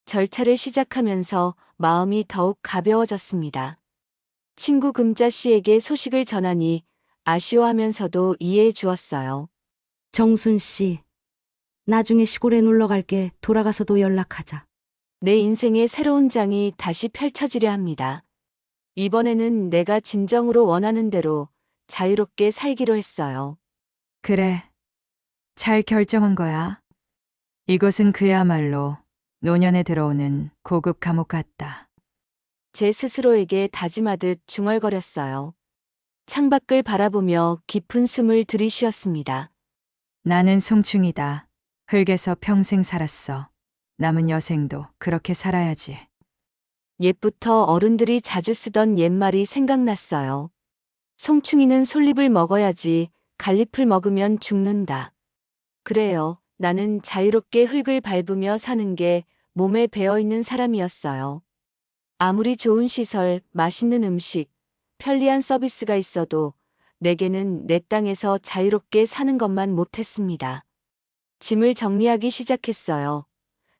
절차를 시작하면서 마음이 더욱 가벼워졌습니다. 친구 금자 씨에게 소식을 전하니 아쉬워하면서도 이해해 주었어요. 정순 씨, 나중에 시골에 놀러 갈게. 돌아가서도 연락하자. 내 인생의 새로운 장이 다시 펼쳐지려 합니다. 이번에는 내가 진정으로 원하는 대로 자유롭게 살기로 했어요. 그래. 잘 결정한 거야. 이곳은 그야말로 노년에 들어오는 고급 감옥 같다. 제 스스로에게 다짐하듯 중얼거렸어요. 창밖을 바라보며 깊은 숨을 들이쉬었습니다. 나는 송충이다. 흙에서 평생 살았어. 남은 여생도 그렇게 살아야지. 옛부터 어른들이 자주 쓰던 옛말이 생각났어요. 송충이는 솔잎을 먹어야지 갈잎을 먹으면 죽는다. 그래요. 나는 자유롭게 흙을 밟으며 사는 게 몸에 배어있는 사람이었어요. 아무리 좋은 시설, 맛있는 음식, 편리한 서비스가 있어도 내게는 내 땅에서 자유롭게 사는 것만 못했습니다. 짐을 정리하기 시작했어요.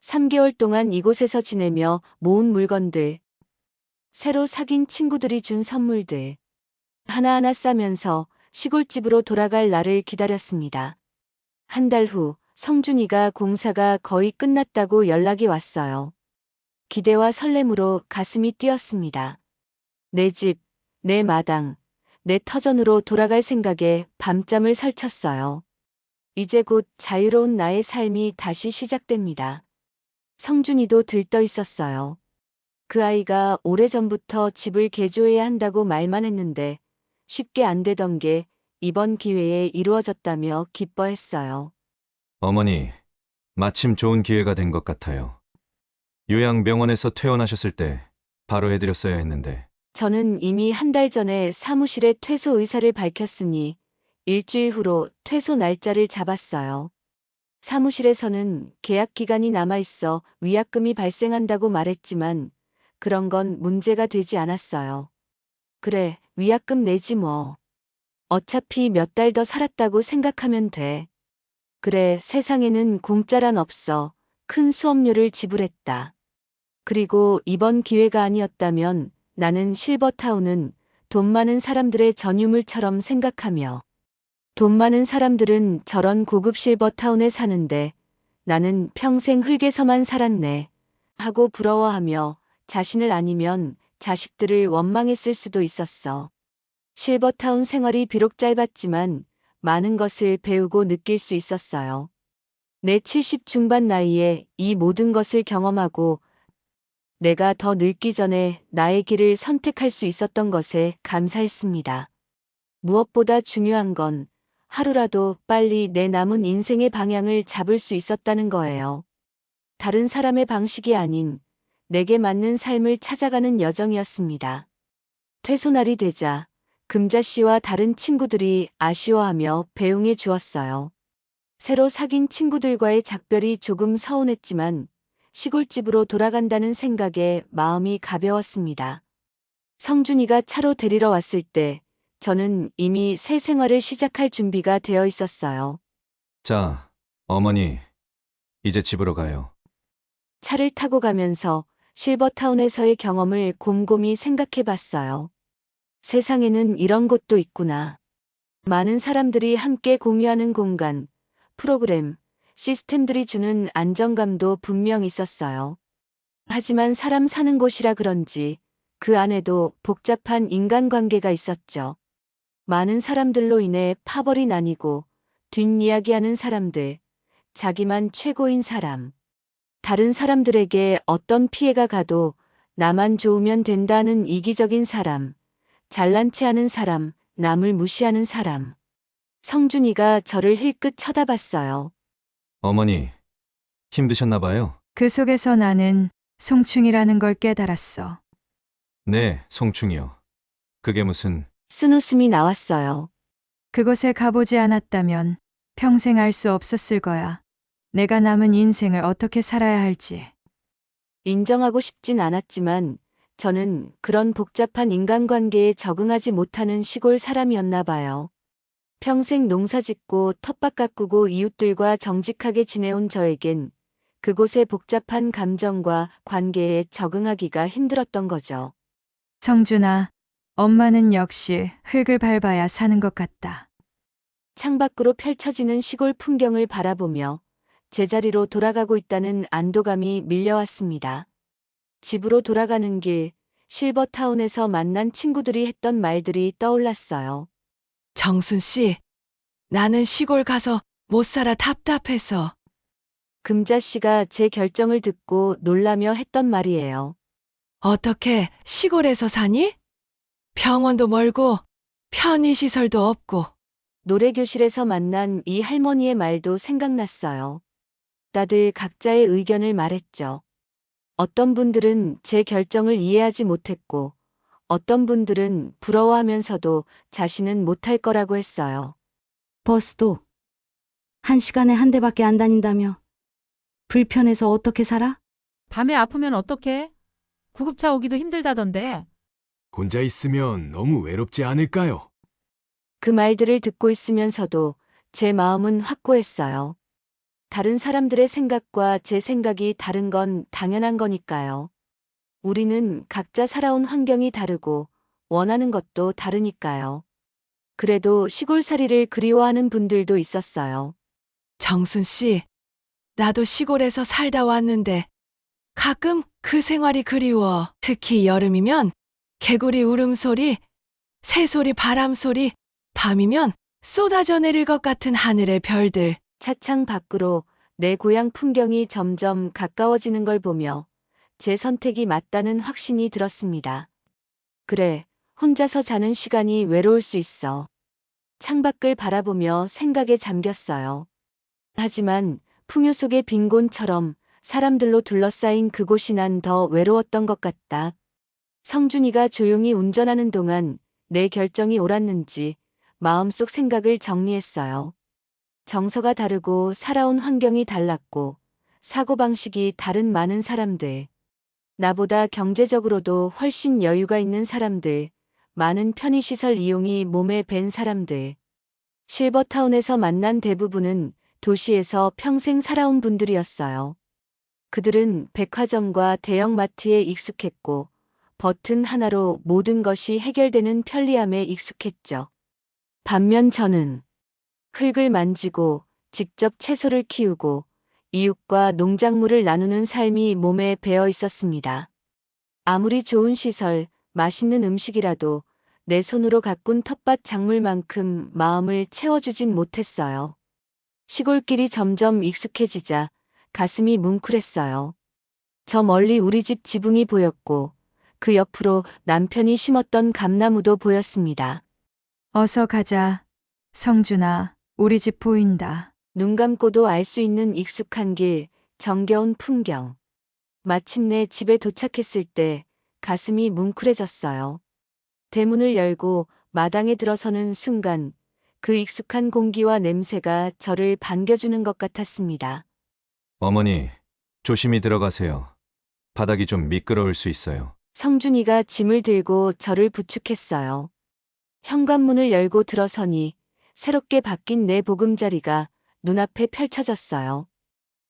3개월 동안 이곳에서 지내며 모은 물건들, 새로 사귄 친구들이 준 선물들, 하나하나 싸면서 시골집으로 돌아갈 날을 기다렸습니다. 한 달 후 성준이가 공사가 거의 끝났다고 연락이 왔어요. 기대와 설렘으로 가슴이 뛰었습니다. 내 집, 내 마당, 내 터전으로 돌아갈 생각에 밤잠을 설쳤어요. 이제 곧 자유로운 나의 삶이 다시 시작됩니다. 성준이도 들떠 있었어요. 그 아이가 오래전부터 집을 개조해야 한다고 말만 했는데 쉽게 안 되던 게 이번 기회에 이루어졌다며 기뻐했어요. 어머니, 마침 좋은 기회가 된 것 같아요. 요양병원에서 퇴원하셨을 때 바로 해드렸어야 했는데. 저는 이미 한 달 전에 사무실에 퇴소 의사를 밝혔으니 일주일 후로 퇴소 날짜를 잡았어요. 사무실에서는 계약 기간이 남아있어 위약금이 발생한다고 말했지만 그런 건 문제가 되지 않았어요. 그래, 위약금 내지 뭐. 어차피 몇 달 더 살았다고 생각하면 돼. 그래, 세상에는 공짜란 없어. 큰 수업료를 지불했다. 그리고 이번 기회가 아니었다면 나는 실버타운은 돈 많은 사람들의 전유물처럼 생각하며 돈 많은 사람들은 저런 고급 실버타운에 사는데 나는 평생 흙에서만 살았네 하고 부러워하며 자신을 아니면 자식들을 원망했을 수도 있었어. 실버타운 생활이 비록 짧았지만 많은 것을 배우고 느낄 수 있었어요. 내 70 중반 나이에 이 모든 것을 경험하고 내가 더 늙기 전에 나의 길을 선택할 수 있었던 것에 감사했습니다. 무엇보다 중요한 건 하루라도 빨리 내 남은 인생의 방향을 잡을 수 있었다는 거예요. 다른 사람의 방식이 아닌 내게 맞는 삶을 찾아가는 여정이었습니다. 퇴소 날이 되자 금자 씨와 다른 친구들이 아쉬워하며 배웅해 주었어요. 새로 사귄 친구들과의 작별이 조금 서운했지만 시골집으로 돌아간다는 생각에 마음이 가벼웠습니다. 성준이가 차로 데리러 왔을 때 저는 이미 새 생활을 시작할 준비가 되어 있었어요. 자, 어머니, 이제 집으로 가요. 차를 타고 가면서 실버타운에서의 경험을 곰곰이 생각해 봤어요. 세상에는 이런 곳도 있구나. 많은 사람들이 함께 공유하는 공간, 프로그램, 시스템들이 주는 안정감도 분명 있었어요. 하지만 사람 사는 곳이라 그런지 그 안에도 복잡한 인간관계가 있었죠. 많은 사람들로 인해 파벌이 나뉘고 뒷이야기하는 사람들, 자기만 최고인 사람, 다른 사람들에게 어떤 피해가 가도 나만 좋으면 된다는 이기적인 사람, 잘난 체 하는 사람, 남을 무시하는 사람. 성준이가 저를 힐끗 쳐다봤어요. 어머니, 힘드셨나 봐요. 그 속에서 나는 송충이라는 걸 깨달았어. 네, 송충이요. 그게 무슨... 쓴웃음이 나왔어요. 그곳에 가보지 않았다면 평생 알 수 없었을 거야. 내가 남은 인생을 어떻게 살아야 할지. 인정하고 싶진 않았지만 저는 그런 복잡한 인간관계에 적응하지 못하는 시골 사람이었나 봐요. 평생 농사짓고 텃밭 가꾸고 이웃들과 정직하게 지내온 저에겐 그곳의 복잡한 감정과 관계에 적응하기가 힘들었던 거죠. 성준아, 엄마는 역시 흙을 밟아야 사는 것 같다. 창밖으로 펼쳐지는 시골 풍경을 바라보며 제자리로 돌아가고 있다는 안도감이 밀려왔습니다. 집으로 돌아가는 길, 실버타운에서 만난 친구들이 했던 말들이 떠올랐어요. 정순 씨, 나는 시골 가서 못 살아 답답해서. 금자 씨가 제 결정을 듣고 놀라며 했던 말이에요. 어떻게 시골에서 사니? 병원도 멀고 편의시설도 없고. 노래교실에서 만난 이 할머니의 말도 생각났어요. 다들 각자의 의견을 말했죠. 어떤 분들은 제 결정을 이해하지 못했고, 어떤 분들은 부러워하면서도 자신은 못할 거라고 했어요. 버스도 1시간에 한 대밖에 안 다닌다며. 불편해서 어떻게 살아? 밤에 아프면 어떡해? 구급차 오기도 힘들다던데. 혼자 있으면 너무 외롭지 않을까요? 그 말들을 듣고 있으면서도 제 마음은 확고했어요. 다른 사람들의 생각과 제 생각이 다른 건 당연한 거니까요. 우리는 각자 살아온 환경이 다르고 원하는 것도 다르니까요. 그래도 시골살이를 그리워하는 분들도 있었어요. 정순 씨, 나도 시골에서 살다 왔는데 가끔 그 생활이 그리워. 특히 여름이면 개구리 울음소리, 새소리, 바람소리, 밤이면 쏟아져 내릴 것 같은 하늘의 별들. 차창 밖으로 내 고향 풍경이 점점 가까워지는 걸 보며 제 선택이 맞다는 확신이 들었습니다. 그래, 혼자서 자는 시간이 외로울 수 있어. 창밖을 바라보며 생각에 잠겼어요. 하지만 풍요 속의 빈곤처럼 사람들로 둘러싸인 그곳이 난 더 외로웠던 것 같다. 성준이가 조용히 운전하는 동안 내 결정이 옳았는지 마음속 생각을 정리했어요. 정서가 다르고 살아온 환경이 달랐고 사고방식이 다른 많은 사람들. 나보다 경제적으로도 훨씬 여유가 있는 사람들. 많은 편의시설 이용이 몸에 밴 사람들. 실버타운에서 만난 대부분은 도시에서 평생 살아온 분들이었어요. 그들은 백화점과 대형마트에 익숙했고 버튼 하나로 모든 것이 해결되는 편리함에 익숙했죠. 반면 저는 흙을 만지고 직접 채소를 키우고 이웃과 농작물을 나누는 삶이 몸에 배어 있었습니다. 아무리 좋은 시설, 맛있는 음식이라도 내 손으로 가꾼 텃밭 작물만큼 마음을 채워주진 못했어요. 시골길이 점점 익숙해지자 가슴이 뭉클했어요. 저 멀리 우리 집 지붕이 보였고 그 옆으로 남편이 심었던 감나무도 보였습니다. 어서 가자. 성준아, 우리 집 보인다. 눈 감고도 알 수 있는 익숙한 길, 정겨운 풍경. 마침내 집에 도착했을 때 가슴이 뭉클해졌어요. 대문을 열고 마당에 들어서는 순간 그 익숙한 공기와 냄새가 저를 반겨주는 것 같았습니다. 어머니, 조심히 들어가세요. 바닥이 좀 미끄러울 수 있어요. 성준이가 짐을 들고 저를 부축했어요. 현관문을 열고 들어서니 새롭게 바뀐 내 보금자리가 눈앞에 펼쳐졌어요.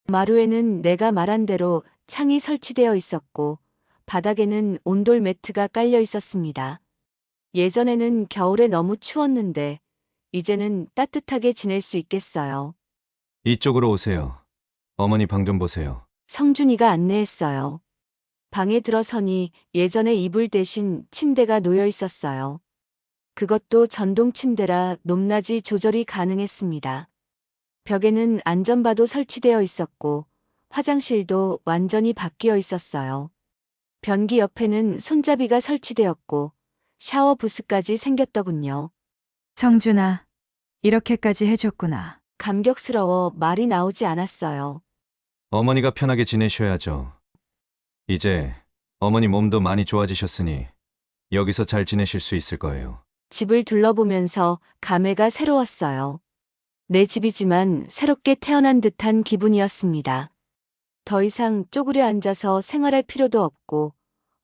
마루에는 내가 말한 대로 창이 설치되어 있었고 바닥에는 온돌 매트가 깔려 있었습니다. 예전에는 겨울에 너무 추웠는데 이제는 따뜻하게 지낼 수 있겠어요. 이쪽으로 오세요. 어머니 방 좀 보세요. 성준이가 안내했어요. 방에 들어서니 예전에 이불 대신 침대가 놓여 있었어요. 그것도 전동 침대라 높낮이 조절이 가능했습니다. 벽에는 안전바도 설치되어 있었고 화장실도 완전히 바뀌어 있었어요. 변기 옆에는 손잡이가 설치되었고 샤워 부스까지 생겼더군요. 성준아, 이렇게까지 해줬구나. 감격스러워 말이 나오지 않았어요. 어머니가 편하게 지내셔야죠. 이제 어머니 몸도 많이 좋아지셨으니 여기서 잘 지내실 수 있을 거예요. 집을 둘러보면서 감회가 새로웠어요. 내 집이지만 새롭게 태어난 듯한 기분이었습니다. 더 이상 쪼그려 앉아서 생활할 필요도 없고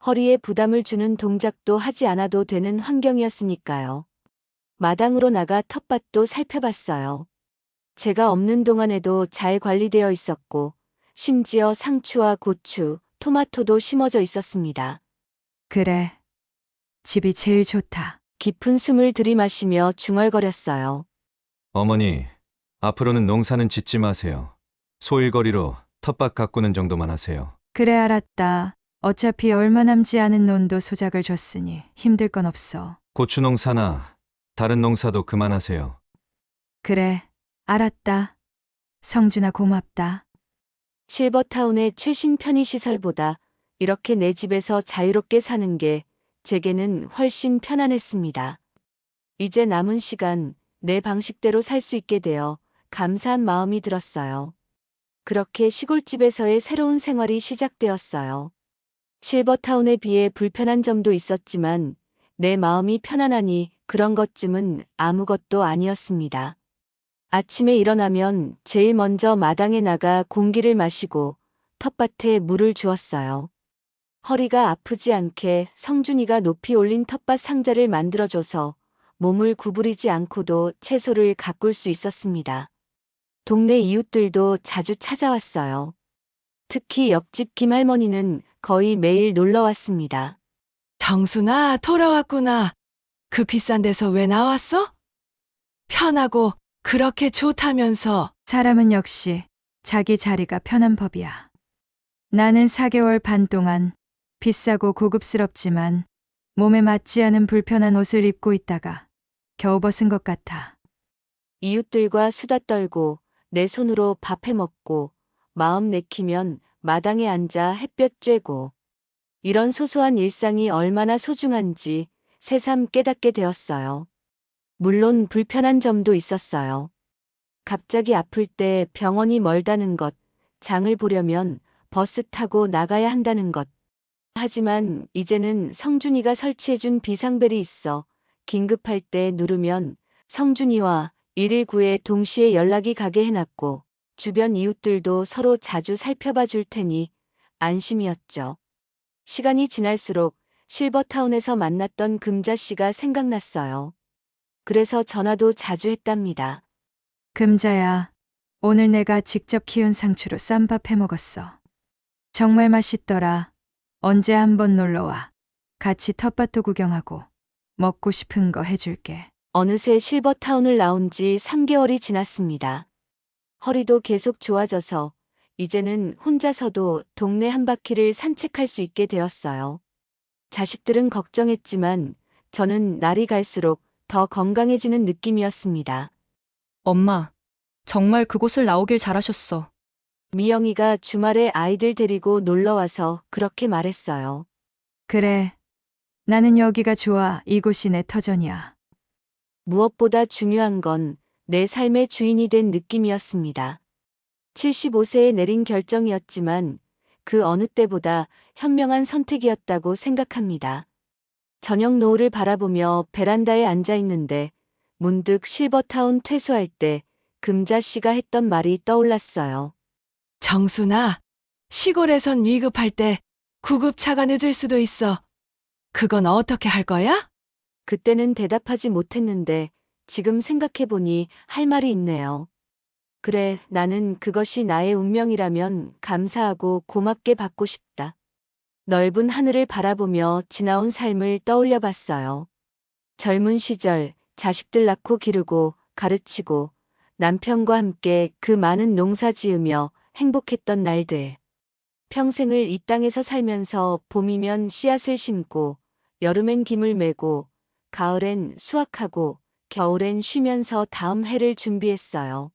허리에 부담을 주는 동작도 하지 않아도 되는 환경이었으니까요. 마당으로 나가 텃밭도 살펴봤어요. 제가 없는 동안에도 잘 관리되어 있었고 심지어 상추와 고추, 토마토도 심어져 있었습니다. 그래. 집이 제일 좋다. 깊은 숨을 들이마시며 중얼거렸어요. 어머니, 앞으로는 농사는 짓지 마세요. 소일거리로 텃밭 가꾸는 정도만 하세요. 그래 알았다. 어차피 얼마 남지 않은 논도 소작을 줬으니 힘들 건 없어. 고추 농사나 다른 농사도 그만하세요. 그래, 알았다. 성준아 고맙다. 실버타운의 최신 편의시설보다 이렇게 내 집에서 자유롭게 사는 게 제게는 훨씬 편안했습니다. 이제 남은 시간 내 방식대로 살 수 있게 되어 감사한 마음이 들었어요. 그렇게 시골집에서의 새로운 생활이 시작되었어요. 실버타운에 비해 불편한 점도 있었지만 내 마음이 편안하니 그런 것쯤은 아무것도 아니었습니다. 아침에 일어나면 제일 먼저 마당에 나가 공기를 마시고 텃밭에 물을 주었어요. 허리가 아프지 않게 성준이가 높이 올린 텃밭 상자를 만들어줘서 몸을 구부리지 않고도 채소를 가꿀 수 있었습니다. 동네 이웃들도 자주 찾아왔어요. 특히 옆집 김할머니는 거의 매일 놀러 왔습니다. 정순아, 돌아왔구나. 그 비싼 데서 왜 나왔어? 편하고 그렇게 좋다면서. 사람은 역시 자기 자리가 편한 법이야. 나는 4개월 반 동안 비싸고 고급스럽지만 몸에 맞지 않은 불편한 옷을 입고 있다가 겨우 벗은 것 같아. 이웃들과 수다 떨고 내 손으로 밥 해 먹고 마음 내키면 마당에 앉아 햇볕 쬐고 이런 소소한 일상이 얼마나 소중한지 새삼 깨닫게 되었어요. 물론 불편한 점도 있었어요. 갑자기 아플 때 병원이 멀다는 것, 장을 보려면 버스 타고 나가야 한다는 것. 하지만 이제는 성준이가 설치해준 비상벨이 있어 긴급할 때 누르면 성준이와 119에 동시에 연락이 가게 해놨고 주변 이웃들도 서로 자주 살펴봐 줄 테니 안심이었죠. 시간이 지날수록 실버타운에서 만났던 금자 씨가 생각났어요. 그래서 전화도 자주 했답니다. 금자야, 오늘 내가 직접 키운 상추로 쌈밥 해 먹었어. 정말 맛있더라. 언제 한번 놀러와. 같이 텃밭도 구경하고 먹고 싶은 거 해줄게. 어느새 실버타운을 나온 지 3개월이 지났습니다. 허리도 계속 좋아져서 이제는 혼자서도 동네 한 바퀴를 산책할 수 있게 되었어요. 자식들은 걱정했지만 저는 날이 갈수록 더 건강해지는 느낌이었습니다. 엄마, 정말 그곳을 나오길 잘하셨어. 미영이가 주말에 아이들 데리고 놀러와서 그렇게 말했어요. 그래. 나는 여기가 좋아. 이곳이 내 터전이야. 무엇보다 중요한 건 내 삶의 주인이 된 느낌이었습니다. 75세에 내린 결정이었지만 그 어느 때보다 현명한 선택이었다고 생각합니다. 저녁 노을을 바라보며 베란다에 앉아 있는데 문득 실버타운 퇴소할 때 금자 씨가 했던 말이 떠올랐어요. 정순아, 시골에선 위급할 때 구급차가 늦을 수도 있어. 그건 어떻게 할 거야? 그때는 대답하지 못했는데 지금 생각해보니 할 말이 있네요. 그래, 나는 그것이 나의 운명이라면 감사하고 고맙게 받고 싶다. 넓은 하늘을 바라보며 지나온 삶을 떠올려 봤어요. 젊은 시절 자식들 낳고 기르고 가르치고 남편과 함께 그 많은 농사 지으며 행복했던 날들. 평생을 이 땅에서 살면서 봄이면 씨앗을 심고 여름엔 김을 메고 가을엔 수확하고 겨울엔 쉬면서 다음 해를 준비했어요.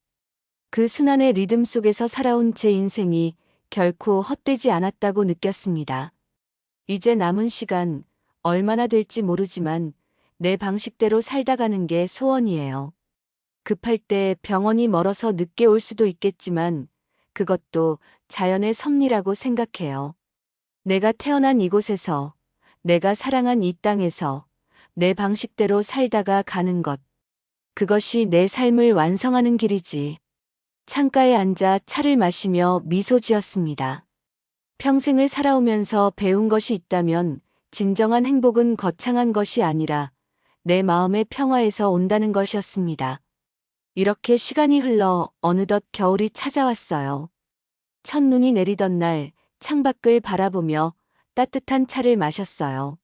그 순환의 리듬 속에서 살아온 제 인생이 결코 헛되지 않았다고 느꼈습니다. 이제 남은 시간 얼마나 될지 모르지만 내 방식대로 살다 가는 게 소원이에요. 급할 때 병원이 멀어서 늦게 올 수도 있겠지만 그것도 자연의 섭리라고 생각해요. 내가 태어난 이곳에서, 내가 사랑한 이 땅에서 내 방식대로 살다가 가는 것. 그것이 내 삶을 완성하는 길이지. 창가에 앉아 차를 마시며 미소 지었습니다. 평생을 살아오면서 배운 것이 있다면 진정한 행복은 거창한 것이 아니라 내 마음의 평화에서 온다는 것이었습니다. 이렇게 시간이 흘러 어느덧 겨울이 찾아왔어요. 첫눈이 내리던 날 창밖을 바라보며 따뜻한 차를 마셨어요.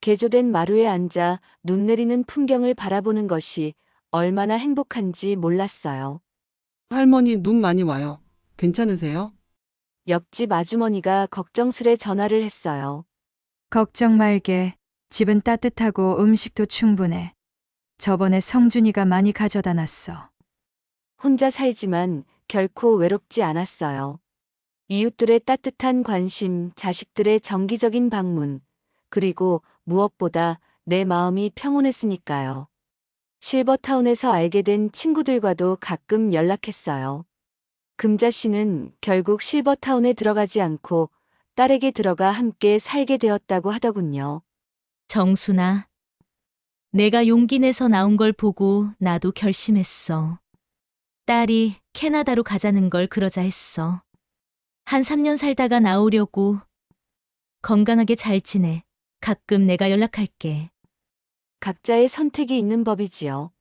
개조된 마루에 앉아 눈 내리는 풍경을 바라보는 것이 얼마나 행복한지 몰랐어요. 할머니 눈 많이 와요. 괜찮으세요? 옆집 아주머니가 걱정스레 전화를 했어요. 걱정 말게. 집은 따뜻하고 음식도 충분해. 저번에 성준이가 많이 가져다 놨어. 혼자 살지만 결코 외롭지 않았어요. 이웃들의 따뜻한 관심, 자식들의 정기적인 방문, 그리고 무엇보다 내 마음이 평온했으니까요. 실버타운에서 알게 된 친구들과도 가끔 연락했어요. 금자 씨는 결국 실버타운에 들어가지 않고 딸에게 들어가 함께 살게 되었다고 하더군요. 정순아, 내가 용기 내서 나온 걸 보고 나도 결심했어. 딸이 캐나다로 가자는 걸 그러자 했어. 한 3년 살다가 나오려고. 건강하게 잘 지내. 가끔 내가 연락할게. 각자의 선택이 있는 법이지요.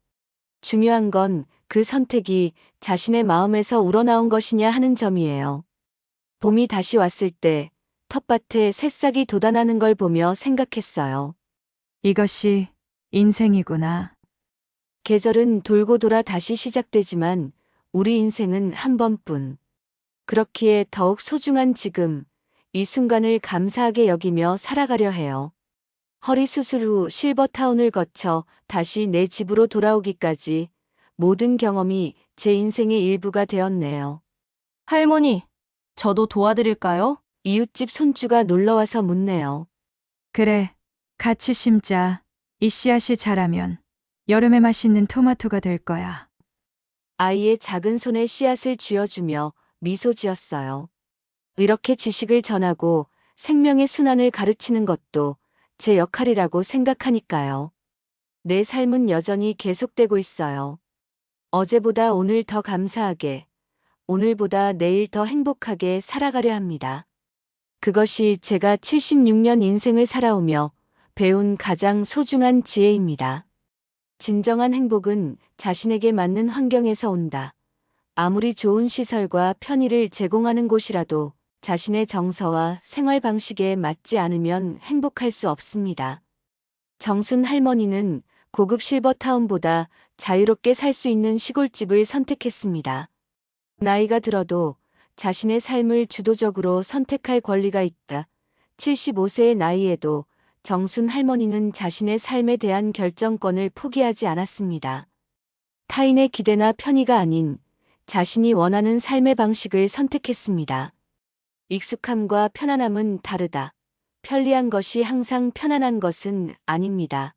중요한 건 그 선택이 자신의 마음에서 우러나온 것이냐 하는 점이에요. 봄이 다시 왔을 때 텃밭에 새싹이 돋아나는 걸 보며 생각했어요. 이것이 인생이구나. 계절은 돌고 돌아 다시 시작되지만 우리 인생은 한 번뿐. 그렇기에 더욱 소중한 지금, 이 순간을 감사하게 여기며 살아가려 해요. 허리 수술 후 실버타운을 거쳐 다시 내 집으로 돌아오기까지 모든 경험이 제 인생의 일부가 되었네요. 할머니, 저도 도와드릴까요? 이웃집 손주가 놀러와서 묻네요. 그래, 같이 심자. 이 씨앗이 자라면 여름에 맛있는 토마토가 될 거야. 아이의 작은 손에 씨앗을 쥐어주며 미소 지었어요. 이렇게 지식을 전하고 생명의 순환을 가르치는 것도 제 역할이라고 생각하니까요. 내 삶은 여전히 계속되고 있어요. 어제보다 오늘 더 감사하게, 오늘보다 내일 더 행복하게 살아가려 합니다. 그것이 제가 76년 인생을 살아오며 배운 가장 소중한 지혜입니다. 진정한 행복은 자신에게 맞는 환경에서 온다. 아무리 좋은 시설과 편의를 제공하는 곳이라도 자신의 정서와 생활 방식에 맞지 않으면 행복할 수 없습니다. 정순 할머니는 고급 실버타운보다 자유롭게 살 수 있는 시골집을 선택했습니다. 나이가 들어도 자신의 삶을 주도적으로 선택할 권리가 있다. 75세의 나이에도 정순 할머니는 자신의 삶에 대한 결정권을 포기하지 않았습니다. 타인의 기대나 편의가 아닌 자신이 원하는 삶의 방식을 선택했습니다. 익숙함과 편안함은 다르다. 편리한 것이 항상 편안한 것은 아닙니다.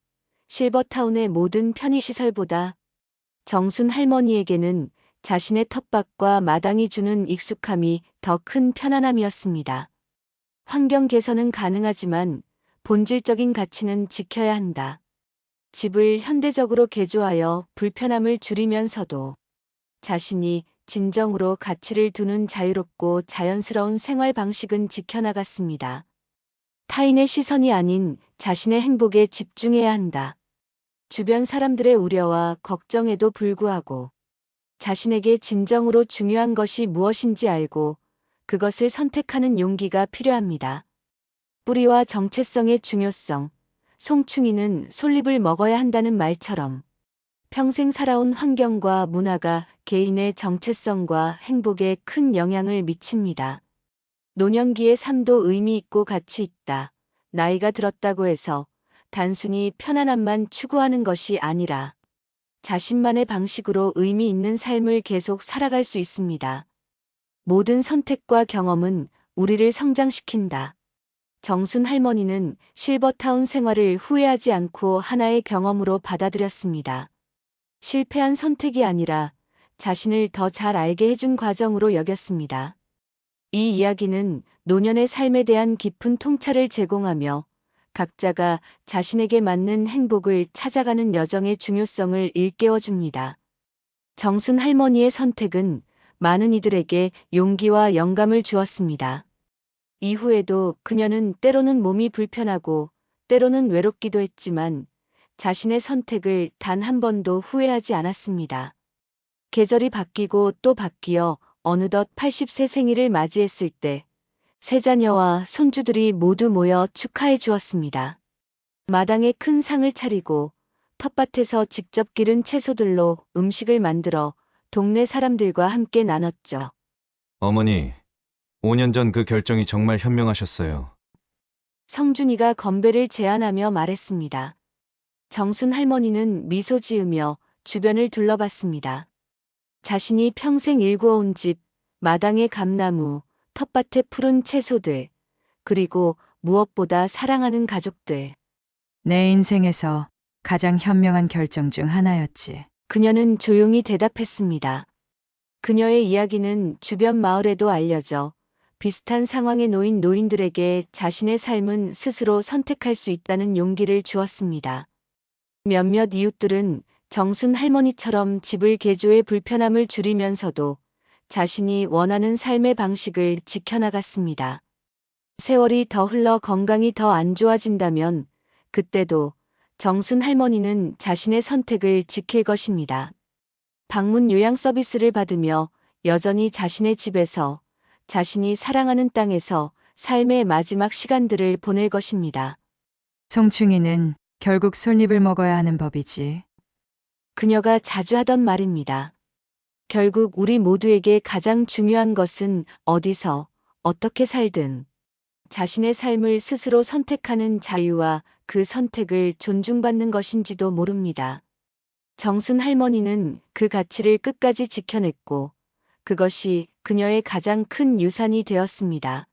실버타운의 모든 편의시설보다 정순 할머니에게는 자신의 텃밭과 마당이 주는 익숙함이 더 큰 편안함이었습니다. 환경 개선은 가능하지만 본질적인 가치는 지켜야 한다. 집을 현대적으로 개조하여 불편함을 줄이면서도 자신이 진정으로 가치를 두는 자유롭고 자연스러운 생활 방식은 지켜나갔습니다. 타인의 시선이 아닌 자신의 행복에 집중해야 한다. 주변 사람들의 우려와 걱정에도 불구하고 자신에게 진정으로 중요한 것이 무엇인지 알고 그것을 선택하는 용기가 필요합니다. 뿌리와 정체성의 중요성, 송충이는 솔잎을 먹어야 한다는 말처럼 평생 살아온 환경과 문화가 개인의 정체성과 행복에 큰 영향을 미칩니다. 노년기의 삶도 의미 있고 가치 있다. 나이가 들었다고 해서 단순히 편안함만 추구하는 것이 아니라 자신만의 방식으로 의미 있는 삶을 계속 살아갈 수 있습니다. 모든 선택과 경험은 우리를 성장시킨다. 정순 할머니는 실버타운 생활을 후회하지 않고 하나의 경험으로 받아들였습니다. 실패한 선택이 아니라 자신을 더 잘 알게 해준 과정으로 여겼습니다. 이 이야기는 노년의 삶에 대한 깊은 통찰을 제공하며 각자가 자신에게 맞는 행복을 찾아가는 여정의 중요성을 일깨워줍니다. 정순 할머니의 선택은 많은 이들에게 용기와 영감을 주었습니다. 이후에도 그녀는 때로는 몸이 불편하고 때로는 외롭기도 했지만 자신의 선택을 단 한 번도 후회하지 않았습니다. 계절이 바뀌고 또 바뀌어 어느덧 80세 생일을 맞이했을 때 세 자녀와 손주들이 모두 모여 축하해 주었습니다. 마당에 큰 상을 차리고 텃밭에서 직접 기른 채소들로 음식을 만들어 동네 사람들과 함께 나눴죠. 어머니, 5년 전 그 결정이 정말 현명하셨어요. 성준이가 건배를 제안하며 말했습니다. 정순 할머니는 미소 지으며 주변을 둘러봤습니다. 자신이 평생 일구어온 집, 마당의 감나무, 텃밭의 푸른 채소들, 그리고 무엇보다 사랑하는 가족들. 내 인생에서 가장 현명한 결정 중 하나였지. 그녀는 조용히 대답했습니다. 그녀의 이야기는 주변 마을에도 알려져 비슷한 상황에 놓인 노인들에게 자신의 삶은 스스로 선택할 수 있다는 용기를 주었습니다. 몇몇 이웃들은 정순 할머니처럼 집을 개조해 불편함을 줄이면서도 자신이 원하는 삶의 방식을 지켜나갔습니다. 세월이 더 흘러 건강이 더 안 좋아진다면 그때도 정순 할머니는 자신의 선택을 지킬 것입니다. 방문 요양 서비스를 받으며 여전히 자신의 집에서 자신이 사랑하는 땅에서 삶의 마지막 시간들을 보낼 것입니다. 송충이는 결국 솔잎을 먹어야 하는 법이지. 그녀가 자주 하던 말입니다. 결국 우리 모두에게 가장 중요한 것은 어디서 어떻게 살든 자신의 삶을 스스로 선택하는 자유와 그 선택을 존중받는 것인지도 모릅니다. 정순 할머니는 그 가치를 끝까지 지켜냈고 그것이 그녀의 가장 큰 유산이 되었습니다.